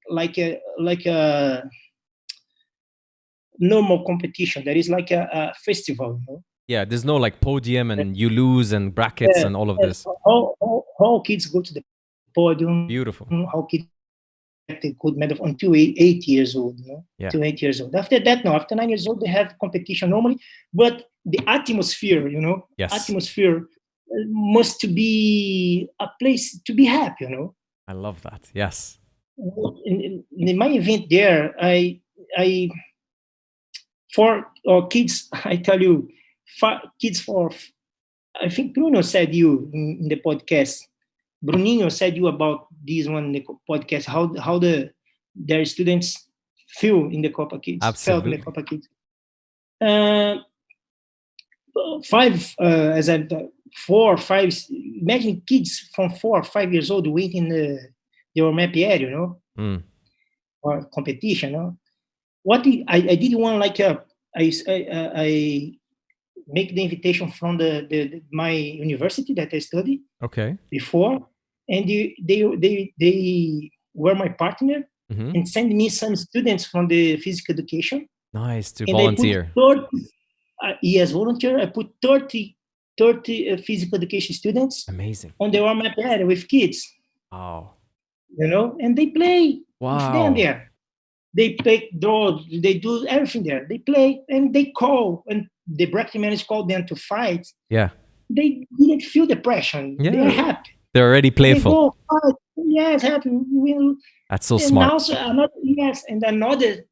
Speaker 2: normal competition. There is like a festival, you know.
Speaker 1: Yeah, there's no like podium and you lose and brackets and all of this.
Speaker 2: How kids go to the podium,
Speaker 1: Beautiful.
Speaker 2: how kids get the gold medal until 8 years old,
Speaker 1: Yeah.
Speaker 2: till 8 years old. After that, no, after 9 years old, they have competition normally, but the atmosphere,
Speaker 1: Yes.
Speaker 2: atmosphere must be a place to be happy,
Speaker 1: I love that. Yes.
Speaker 2: In my event there, I for kids, I tell you, kids for, I think Bruno said you in the podcast. Bruninho said you about this one in the podcast. How their students feel in the Copa Kids, felt in the
Speaker 1: Absolutely.
Speaker 2: Copa Kids. Five, as I 4 or 5. Imagine kids from 4 or 5 years old waiting the map area, or competition. What I did one like I make the invitation from my university that I studied
Speaker 1: Okay.
Speaker 2: before, and they were my partner and sent me some students from the physical education.
Speaker 1: Nice to
Speaker 2: And
Speaker 1: volunteer.
Speaker 2: I put 30, yes, volunteer. I put 30 physical education students
Speaker 1: Amazing.
Speaker 2: on the warm-up area with kids,
Speaker 1: Wow.
Speaker 2: and they play with them
Speaker 1: Wow.
Speaker 2: there. They play draw, they do everything there. They play and they call, and the bracket manager called them to fight.
Speaker 1: Yeah.
Speaker 2: They didn't feel depression.
Speaker 1: Yeah.
Speaker 2: They're happy.
Speaker 1: They're already playful.
Speaker 2: They go fight. Yes, happy.
Speaker 1: That's so
Speaker 2: And
Speaker 1: smart.
Speaker 2: also another, yes, and another.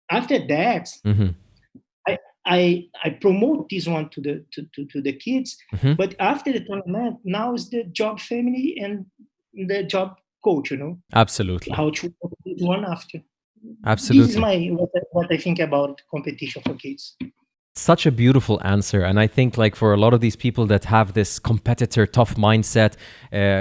Speaker 2: After that, I promote this one to the kids. But after the tournament, now is the job family and the job coach.
Speaker 1: Absolutely.
Speaker 2: How to complete one after.
Speaker 1: Absolutely.
Speaker 2: This is what I think about competition for kids.
Speaker 1: Such a beautiful answer. And I think like for a lot of these people that have this competitor tough mindset,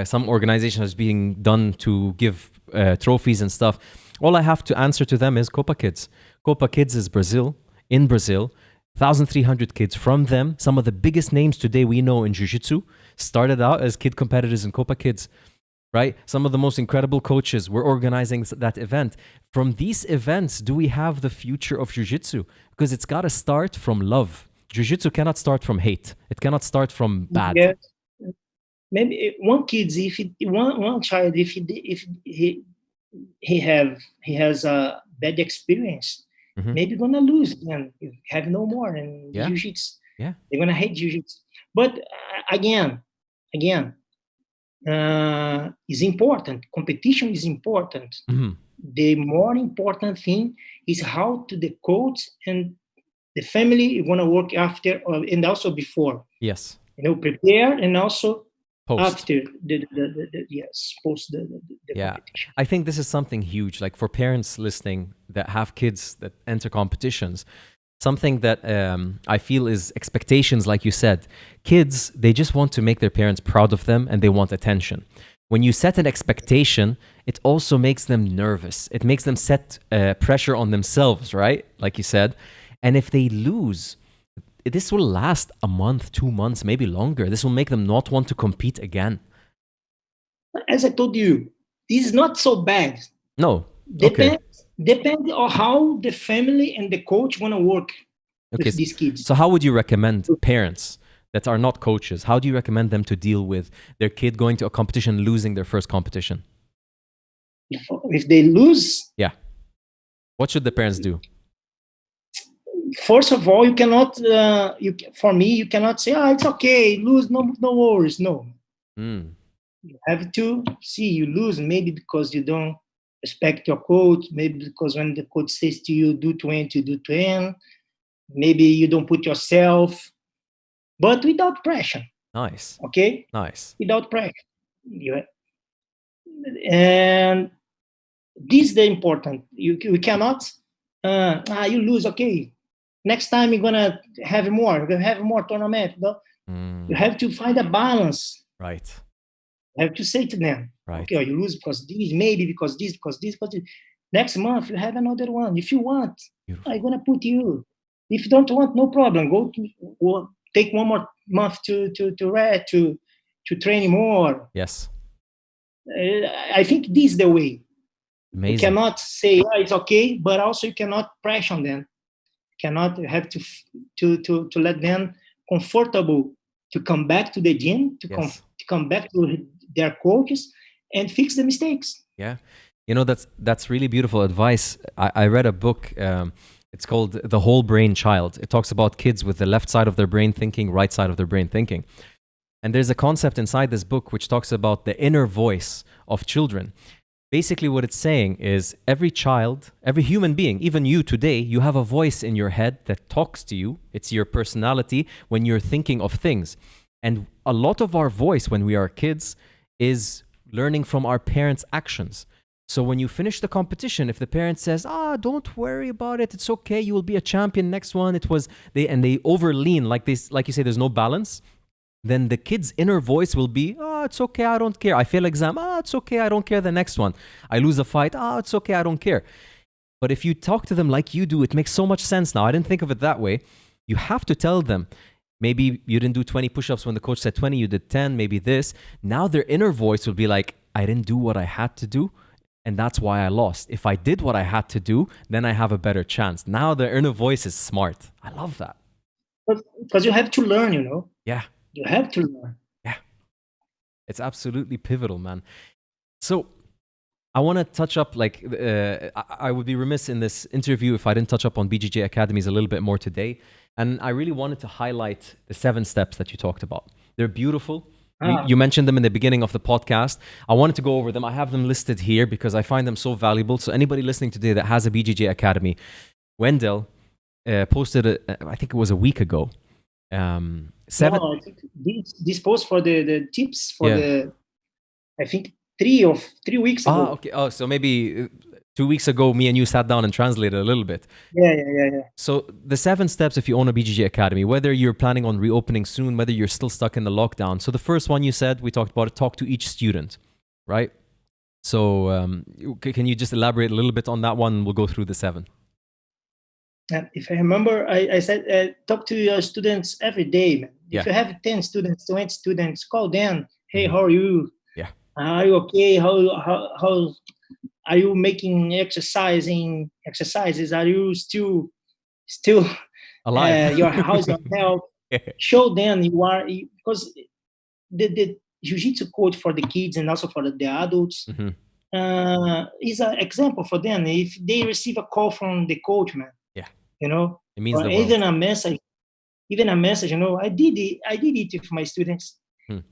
Speaker 1: some organization is being done to give trophies and stuff. All I have to answer to them is Copa Kids. Copa Kids is Brazil, in Brazil, 1,300 kids. From them, some of the biggest names today we know in Jiu Jitsu started out as kid competitors in Copa Kids. Right? Some of the most incredible coaches were organizing that event. From these events, do we have the future of Jiu-Jitsu? Because it's got to start from love. Jiu-Jitsu cannot start from hate. It cannot start from bad.
Speaker 2: Yes. Maybe one kid, one child, if he has a bad experience, maybe gonna lose and have no more in Jiu-Jitsu.
Speaker 1: Yeah.
Speaker 2: They're gonna hate Jiu-Jitsu. But again, is important. Competition is important. The more important thing is how to the coach and the family you want to work after and also before.
Speaker 1: Yes.
Speaker 2: Prepare and also
Speaker 1: post.
Speaker 2: After the post the competition.
Speaker 1: I think this is something huge. Like for parents listening that have kids that enter competitions, something that I feel is expectations, like you said. Kids, they just want to make their parents proud of them and they want attention. When you set an expectation, it also makes them nervous. It makes them set pressure on themselves, right? Like you said. And if they lose, this will last a month, 2 months, maybe longer. This will make them not want to compete again.
Speaker 2: As I told you, this is not so bad.
Speaker 1: No.
Speaker 2: Depends on how the family and the coach want to work with these kids.
Speaker 1: So how would you recommend parents that are not coaches, how do you recommend them to deal with their kid going to a competition, losing their first competition?
Speaker 2: If they lose?
Speaker 1: Yeah. What should the parents do?
Speaker 2: First of all, you cannot, for me, you cannot say, it's okay, lose, no worries, no. You have to see you lose, maybe because you don't respect your coach, maybe because when the coach says to you, do 20, you do 10, maybe you don't put yourself, but without pressure.
Speaker 1: Nice.
Speaker 2: Okay?
Speaker 1: Nice.
Speaker 2: Without pressure. And this is the important. You cannot, you lose, okay. Next time you're going to have more. You're going to have more tournament. You have to find a balance.
Speaker 1: Right.
Speaker 2: You have to say to them,
Speaker 1: right.
Speaker 2: Okay, you lose because this, maybe because this, because this, because this. Next month, you have another one. If you want, I'm going to put you. If you don't want, no problem. Go take 1 more month to train more.
Speaker 1: Yes.
Speaker 2: I think this is the way.
Speaker 1: Amazing.
Speaker 2: You cannot say, it's okay, but also you cannot pressure on them. Cannot. You have to let them comfortable to come back to the gym,
Speaker 1: Yes.
Speaker 2: to come back to their coaches and fix the mistakes.
Speaker 1: Yeah. You know, that's really beautiful advice. I read a book. It's called The Whole Brain Child. It talks about kids with the left side of their brain thinking, right side of their brain thinking. And there's a concept inside this book which talks about the inner voice of children. Basically, what it's saying is every child, every human being, even you today, you have a voice in your head that talks to you. It's your personality when you're thinking of things. And a lot of our voice when we are kids is learning from our parents' actions. So when you finish the competition, if the parent says, don't worry about it, it's okay, you will be a champion next one, they overlean, like you say, there's no balance, then the kid's inner voice will be, it's okay, I don't care. I fail exam, it's okay, I don't care the next one. I lose a fight, it's okay, I don't care. But if you talk to them like you do, it makes so much sense now. I didn't think of it that way. You have to tell them, maybe you didn't do 20 push-ups when the coach said 20, you did 10, maybe this. Now their inner voice will be like, I didn't do what I had to do, and that's why I lost. If I did what I had to do, then I have a better chance. Now the inner voice is smart. I love that.
Speaker 2: Because you have to learn, you know?
Speaker 1: Yeah.
Speaker 2: You have to learn.
Speaker 1: Yeah. It's absolutely pivotal, man. So I want to touch up, I would be remiss in this interview if I didn't touch up on BJJ Academies a little bit more today. And I really wanted to highlight the 7 steps that you talked about. They're beautiful. You mentioned them in the beginning of the podcast. I wanted to go over them. I have them listed here because I find them so valuable. So anybody listening today that has a BJJ Academy, Wendell posted, I think it was a week ago. 7.
Speaker 2: No, I think this post for the tips for I think 3 weeks ago.
Speaker 1: Okay. Oh, so maybe 2 weeks ago, me and you sat down and translated a little bit.
Speaker 2: Yeah.
Speaker 1: So the 7 steps if you own a BJJ Academy, whether you're planning on reopening soon, whether you're still stuck in the lockdown. So the first one you said, we talked about it, talk to each student, right? So can you just elaborate a little bit on that one? We'll go through the 7.
Speaker 2: If I remember, I said, talk to your students every day, man. If you have 10 students, 20 students, call them. Hey, how are you?
Speaker 1: Yeah.
Speaker 2: Are you okay? How are you making exercises? Are you still
Speaker 1: alive?
Speaker 2: How's your health? Show them you are, because the jiu-jitsu coach for the kids and also for the adults is an example for them. If they receive a call from the coach, man, you know,
Speaker 1: it means
Speaker 2: or even a message, you know, I did it with my students.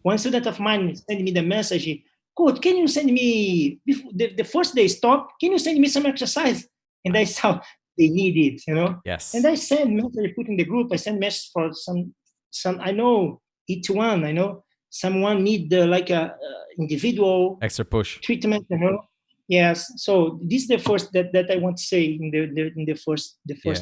Speaker 2: One student of mine sent me the message, coach, can you send me, the first day stop, can you send me some exercise? And I saw they need it, you know.
Speaker 1: Yes.
Speaker 2: And I send message, put in the group, I send message for some, I know each one, I know someone need like a individual
Speaker 1: extra push
Speaker 2: treatment, you know. Yes, so this is the first that I want to say in the first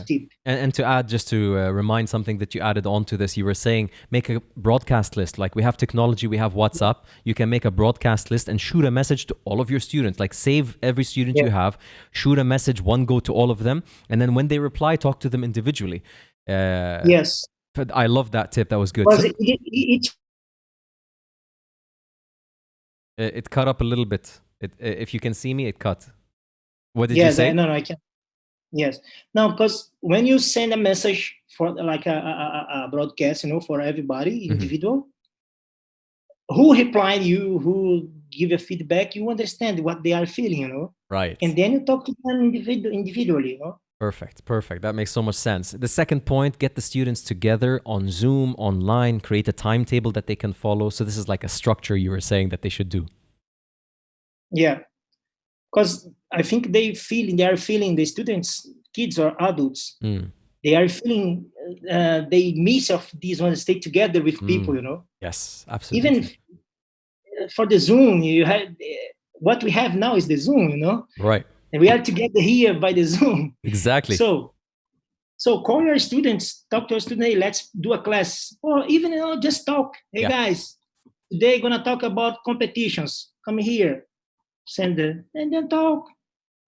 Speaker 2: tip.
Speaker 1: And to add, just to remind something that you added on to this, you were saying make a broadcast list. Like we have technology, we have WhatsApp. You can make a broadcast list and shoot a message to all of your students. Like save every student you have, shoot a message, one go to all of them, and then when they reply, talk to them individually.
Speaker 2: Yes,
Speaker 1: I love that tip. That was good.
Speaker 2: So,
Speaker 1: it cut up a little bit. If you can see me, it cut. What did you say?
Speaker 2: No, I can. Yes. No, because when you send a message for like a broadcast, you know, for everybody, individual, who replied you, who give a feedback, you understand what they are feeling, you know.
Speaker 1: Right.
Speaker 2: And then you talk to them individually, you know.
Speaker 1: Perfect. That makes so much sense. The second point, get the students together on Zoom, online, create a timetable that they can follow. So this is like a structure you were saying that they should do.
Speaker 2: Yeah, because I think they are feeling the students, kids or adults, they are feeling they miss of these ones, stay together with people, you know.
Speaker 1: Yes, absolutely.
Speaker 2: Even for the Zoom, you have what we have now is the Zoom, you know.
Speaker 1: Right.
Speaker 2: And we are together here by the Zoom.
Speaker 1: Exactly.
Speaker 2: So call your students, talk to your students, hey, let's do a class, or even, you know, just talk. Hey guys, today gonna talk about competitions. Come here. Send it and then talk.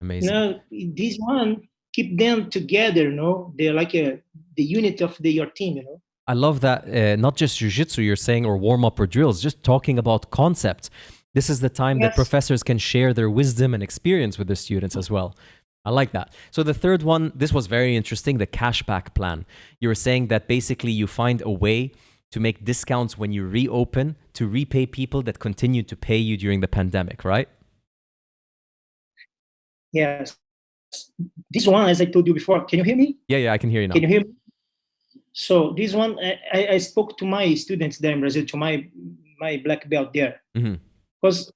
Speaker 1: Amazing.
Speaker 2: You know, this one keep them together. You know, they're like the unit of your team. You know.
Speaker 1: I love that. Not just jiu-jitsu, you're saying, or warm up or drills. Just talking about concepts. This is the time that professors can share their wisdom and experience with their students as well. I like that. So the third one, this was very interesting, the cashback plan. You were saying that basically you find a way to make discounts when you reopen to repay people that continued to pay you during the pandemic, right?
Speaker 2: Yes. This one, as I told you before, can you hear me?
Speaker 1: Yeah, I can hear you now.
Speaker 2: Can you hear me? So this one, I spoke to my students there in Brazil, to my black belt there, because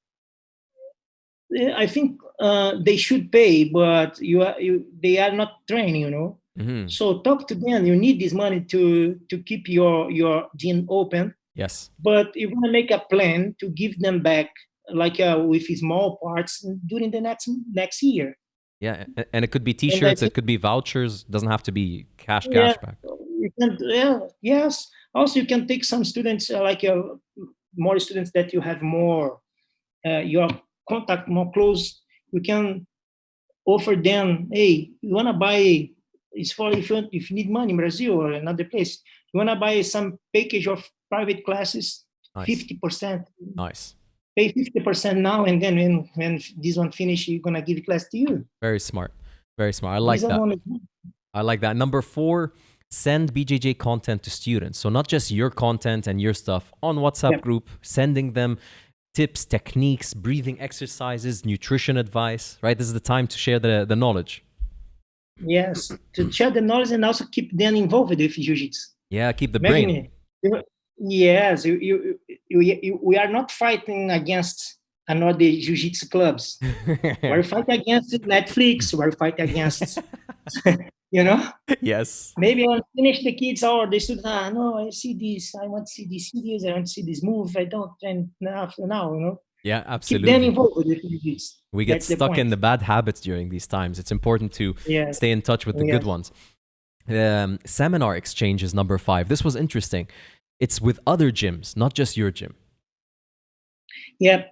Speaker 2: I think they should pay, but they are not training, you know. So talk to them. You need this money to keep your gym open.
Speaker 1: Yes.
Speaker 2: But you want to make a plan to give them back, like with small parts during the next year.
Speaker 1: Yeah, and it could be T-shirts, it could be vouchers. Doesn't have to be cash back.
Speaker 2: You can, yes. Also, you can take some students, more students that you have more your contact more close. You can offer them, hey, you wanna buy? It's for if you need money in Brazil or another place. You wanna buy some package of private classes, 50%.
Speaker 1: Nice.
Speaker 2: Pay 50% now, and then when this one finish, you're gonna give class to you.
Speaker 1: Very smart. Very smart. I like that. I like that. Number 4, send BJJ content to students. So not just your content and your stuff on WhatsApp group, sending them tips, techniques, breathing exercises, nutrition advice, right? This is the time to share the knowledge.
Speaker 2: Yes, to share the knowledge and also keep them involved with Jiu-Jitsu.
Speaker 1: Yeah, keep the brain.
Speaker 2: Yes, we are not fighting against another Jiu-Jitsu clubs. We're fighting against Netflix. We're fighting against, you know?
Speaker 1: Yes.
Speaker 2: Maybe I'll finish the kids or the students. No, I see this. I want to see this series. I want to see this move. I don't train after now, you know?
Speaker 1: Yeah, absolutely.
Speaker 2: Keep them involved with the Jiu-Jitsu.
Speaker 1: We get stuck in the bad habits during these times. It's important to stay in touch with the good ones. Seminar exchange is number 5. This was interesting. It's with other gyms, not just your gym.
Speaker 2: Yeah,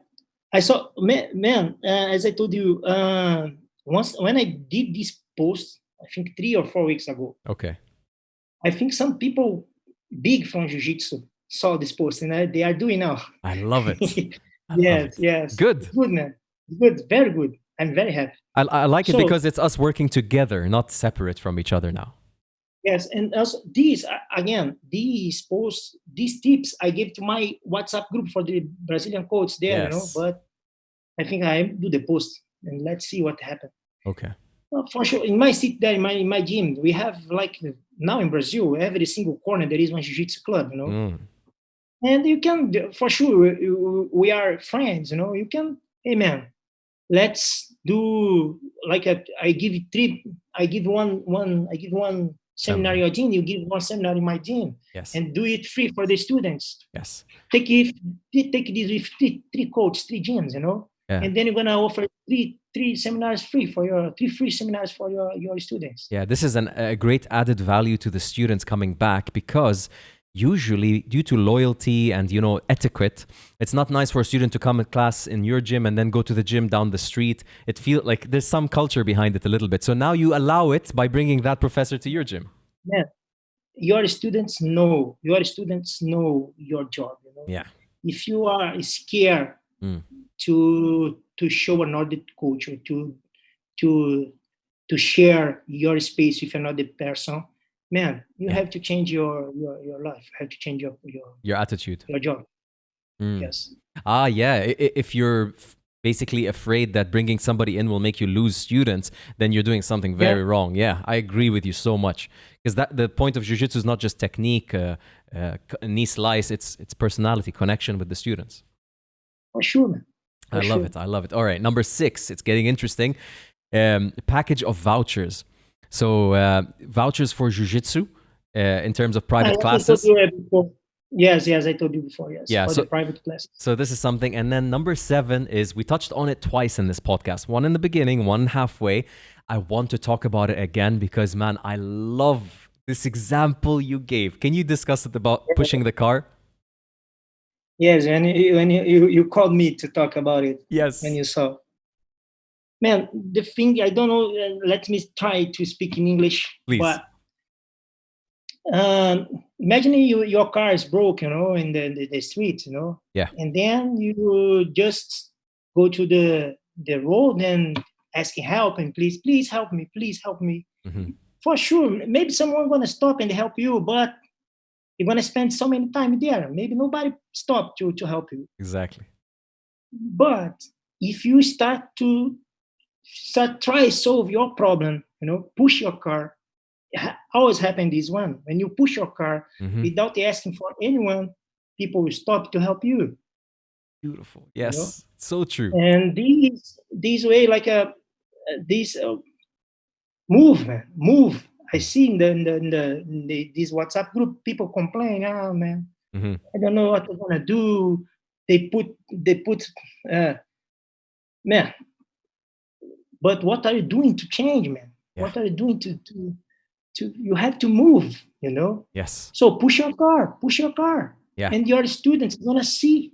Speaker 2: I saw, man, as I told you, once when I did this post, I think 3 or 4 weeks ago.
Speaker 1: Okay.
Speaker 2: I think some people big from Jiu-Jitsu saw this post, and they are doing now.
Speaker 1: I love it.
Speaker 2: Yes.
Speaker 1: Good.
Speaker 2: Good, man. Good, very good. I'm very happy.
Speaker 1: I like it because it's us working together, not separate from each other now.
Speaker 2: Yes, and also these posts, these tips I gave to my WhatsApp group for the Brazilian coach there, you know. But I think I do the post and let's see what happens.
Speaker 1: Okay.
Speaker 2: Well, for sure, in my city there, in my gym, we have like now in Brazil, every single corner there is one Jiu-Jitsu club, you know. And you can, for sure, we are friends, you know. You can, hey man, let's do like I give one seminar in your gym, you give one seminar in my gym, and do it free for the students.
Speaker 1: Yes.
Speaker 2: Take this with three coaches, 3 gyms, you know, and then you're gonna offer three seminars free for your 3 free seminars for your students.
Speaker 1: Yeah, this is a great added value to the students coming back, because usually due to loyalty and, you know, etiquette, it's not nice for a student to come to class in your gym and then go to the gym down the street. It feels like there's some culture behind it a little bit. So now you allow it by bringing that professor to your gym.
Speaker 2: Yeah, your students know your job, you know.
Speaker 1: Yeah.
Speaker 2: If you are scared to show another coach or to share your space with another person, man, you have to change your life. You have to change your
Speaker 1: attitude,
Speaker 2: your job. Yes.
Speaker 1: If you're basically afraid that bringing somebody in will make you lose students, then you're doing something very wrong. Yeah, I agree with you so much, because the point of Jiu-Jitsu is not just technique, knee slice. It's personality, connection with the students.
Speaker 2: For sure, man.
Speaker 1: I love it. All right, number 6. It's getting interesting. Package of vouchers. So vouchers for Jiu-Jitsu in terms of private classes.
Speaker 2: Yes, I told you before. Yes,
Speaker 1: yeah,
Speaker 2: for the private classes.
Speaker 1: So this is something. And then number 7 is, we touched on it twice in this podcast. One in the beginning, one halfway. I want to talk about it again because, man, I love this example you gave. Can you discuss it about pushing the car?
Speaker 2: Yes, and when you called me to talk about it.
Speaker 1: Yes.
Speaker 2: When you saw. Man, the thing, I don't know, let me try to speak in English.
Speaker 1: Please.
Speaker 2: But imagine your car is broke, you know, in the street, you know.
Speaker 1: Yeah.
Speaker 2: And then you just go to the road and asking help and please help me, please help me.
Speaker 1: Mm-hmm.
Speaker 2: For sure, maybe someone gonna stop and help you, but you're gonna spend so many time there. Maybe nobody stop to help you.
Speaker 1: Exactly.
Speaker 2: But if you try solve your problem, push your car. Always happen this one. When you push your car
Speaker 1: Mm-hmm.
Speaker 2: without asking for anyone, people will stop to help you.
Speaker 1: Beautiful. Yes. So true.
Speaker 2: And this way, like this move. I see in this WhatsApp group, people complain. Oh man,
Speaker 1: Mm-hmm.
Speaker 2: I don't know what they're gonna do. They put, man. But what are you doing to change, man?
Speaker 1: Yeah.
Speaker 2: What are you doing to? You have to move.
Speaker 1: Yes.
Speaker 2: So push your car,
Speaker 1: Yeah.
Speaker 2: and your students gonna see.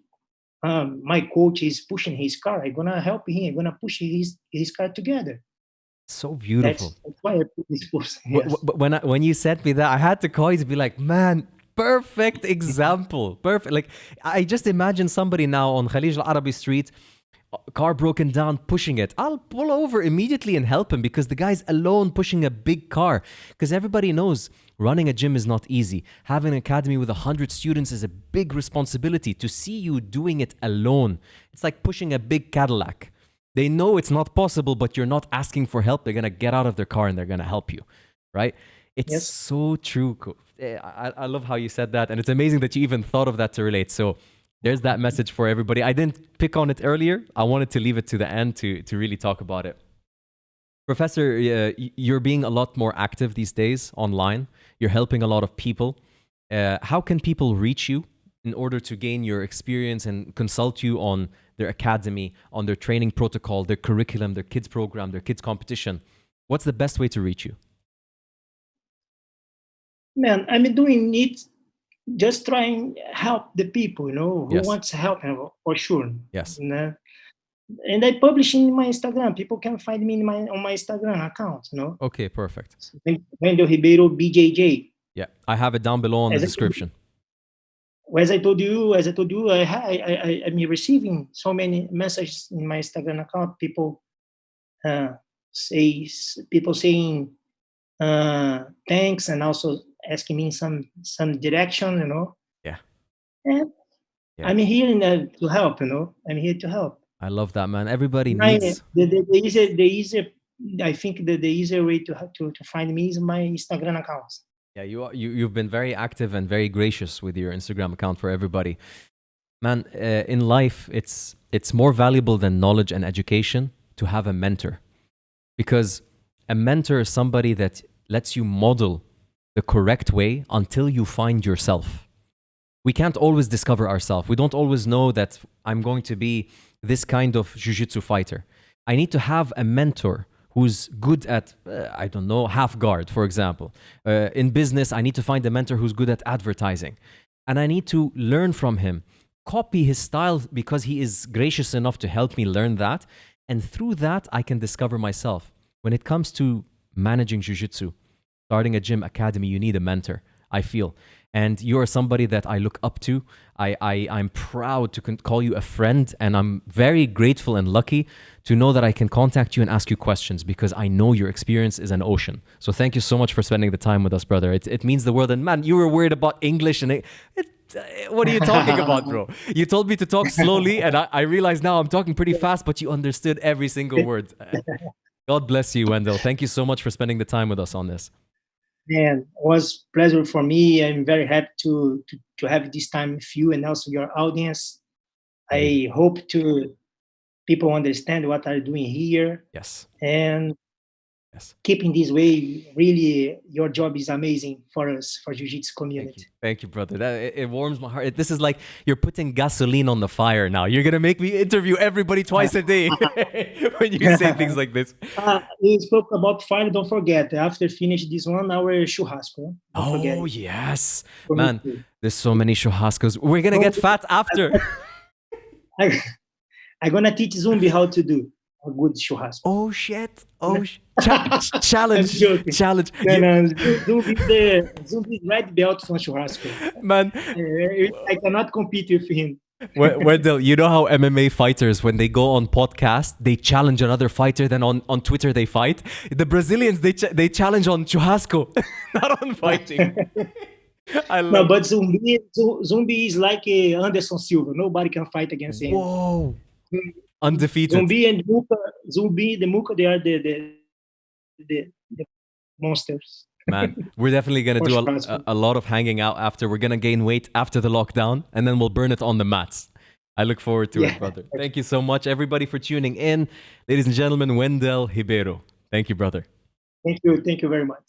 Speaker 2: My coach is pushing his car. I'm gonna help him. I'm gonna push his car together.
Speaker 1: So beautiful.
Speaker 2: That's why I put this post. Yes.
Speaker 1: When you sent me that, I had to call you to be like, man, perfect example. Perfect. Like, I just imagine somebody now on Khalij Al Arabi Street, car broken down, pushing it. I'll pull over immediately and help him because the guy's alone pushing a big car. Because everybody knows running a gym is not easy. Having an academy with 100 students is a big responsibility. To see you doing it alone, it's like pushing a big Cadillac. They know it's not possible, but you're not asking for help. They're going to get out of their car and they're going to help you, right? It's so true. I love how you said that. And it's amazing that you even thought of that to relate. So there's that message for everybody. I didn't pick on it earlier. I wanted to leave it to the end to really talk about it. Professor, you're being a lot more active these days online. You're helping a lot of people. How can people reach you in order to gain your experience and consult you on their academy, on their training protocol, their curriculum, their kids program, their kids competition? What's the best way to reach you?
Speaker 2: Man, I'm doing it just trying to help the people, who
Speaker 1: Yes.
Speaker 2: wants help for sure.
Speaker 1: Yes.
Speaker 2: And I publish in my Instagram. People can find me on my Instagram account,
Speaker 1: Okay, perfect.
Speaker 2: Wendel Ribeiro, BJJ.
Speaker 1: Yeah, I have it down below in the description.
Speaker 2: As I told you, I'm receiving so many messages in my Instagram account. People saying thanks and also asking me some direction,
Speaker 1: Yeah.
Speaker 2: And I'm here to help, I'm here to help.
Speaker 1: I love that, man. Everybody needs
Speaker 2: the easier. I think the easier way to find me is my Instagram account.
Speaker 1: Yeah, you've been very active and very gracious with your Instagram account for everybody. Man, in life, it's more valuable than knowledge and education to have a mentor. Because a mentor is somebody that lets you model the correct way until you find yourself. We can't always discover ourselves. We don't always know that I'm going to be this kind of jiu-jitsu fighter. I need to have a mentor who's good at, I don't know, half guard, for example. In business, I need to find a mentor who's good at advertising. And I need to learn from him, copy his style because he is gracious enough to help me learn that. And through that, I can discover myself. When it comes to managing jiu-jitsu, starting a gym academy, you need a mentor, I feel. And you are somebody that I look up to. I'm proud to call you a friend, and I'm very grateful and lucky to know that I can contact you and ask you questions because I know your experience is an ocean. So thank you so much for spending the time with us, brother. It means the world. And man, you were worried about English and what are you talking about, bro? You told me to talk slowly, and I realize now I'm talking pretty fast, but you understood every single word. God bless you, Wendell. Thank you so much for spending the time with us on this.
Speaker 2: And it was a pleasure for me. I'm very happy to have this time with you and also your audience. I hope people understand what I'm doing here.
Speaker 1: Yes.
Speaker 2: And keeping this way, really, your job is amazing for us, for Jiu-Jitsu community.
Speaker 1: Thank you, brother. It warms my heart. This is like you're putting gasoline on the fire now. You're going to make me interview everybody twice a day when you say things like this.
Speaker 2: You spoke about fire. Don't forget, after finish this 1 hour churrasco.
Speaker 1: Don't forget. Yes. Man, there's so many churrascos. We're going to get fat after.
Speaker 2: I'm going to teach Zumbi how to do a good churrasco.
Speaker 1: Oh, shit. Oh, challenge. Challenge.
Speaker 2: No, Zumbi is red belt from churrasco.
Speaker 1: Man.
Speaker 2: I cannot compete with him.
Speaker 1: Wendell, you know how MMA fighters, when they go on podcast, they challenge another fighter, then on Twitter they fight? The Brazilians, they challenge on churrasco, not on fighting. I
Speaker 2: No,
Speaker 1: love
Speaker 2: but Zumbi is like a Anderson Silva. Nobody can fight against him.
Speaker 1: Whoa. Undefeated.
Speaker 2: Zumbi, the Muka, they are the monsters.
Speaker 1: Man, we're definitely going to do
Speaker 2: Sure.
Speaker 1: a lot of hanging out after. We're going to gain weight after the lockdown, and then we'll burn it on the mats. I look forward to it, brother. Thank you so much, everybody, for tuning in. Ladies and gentlemen, Wendell Ribeiro. Thank you, brother.
Speaker 2: Thank you very much.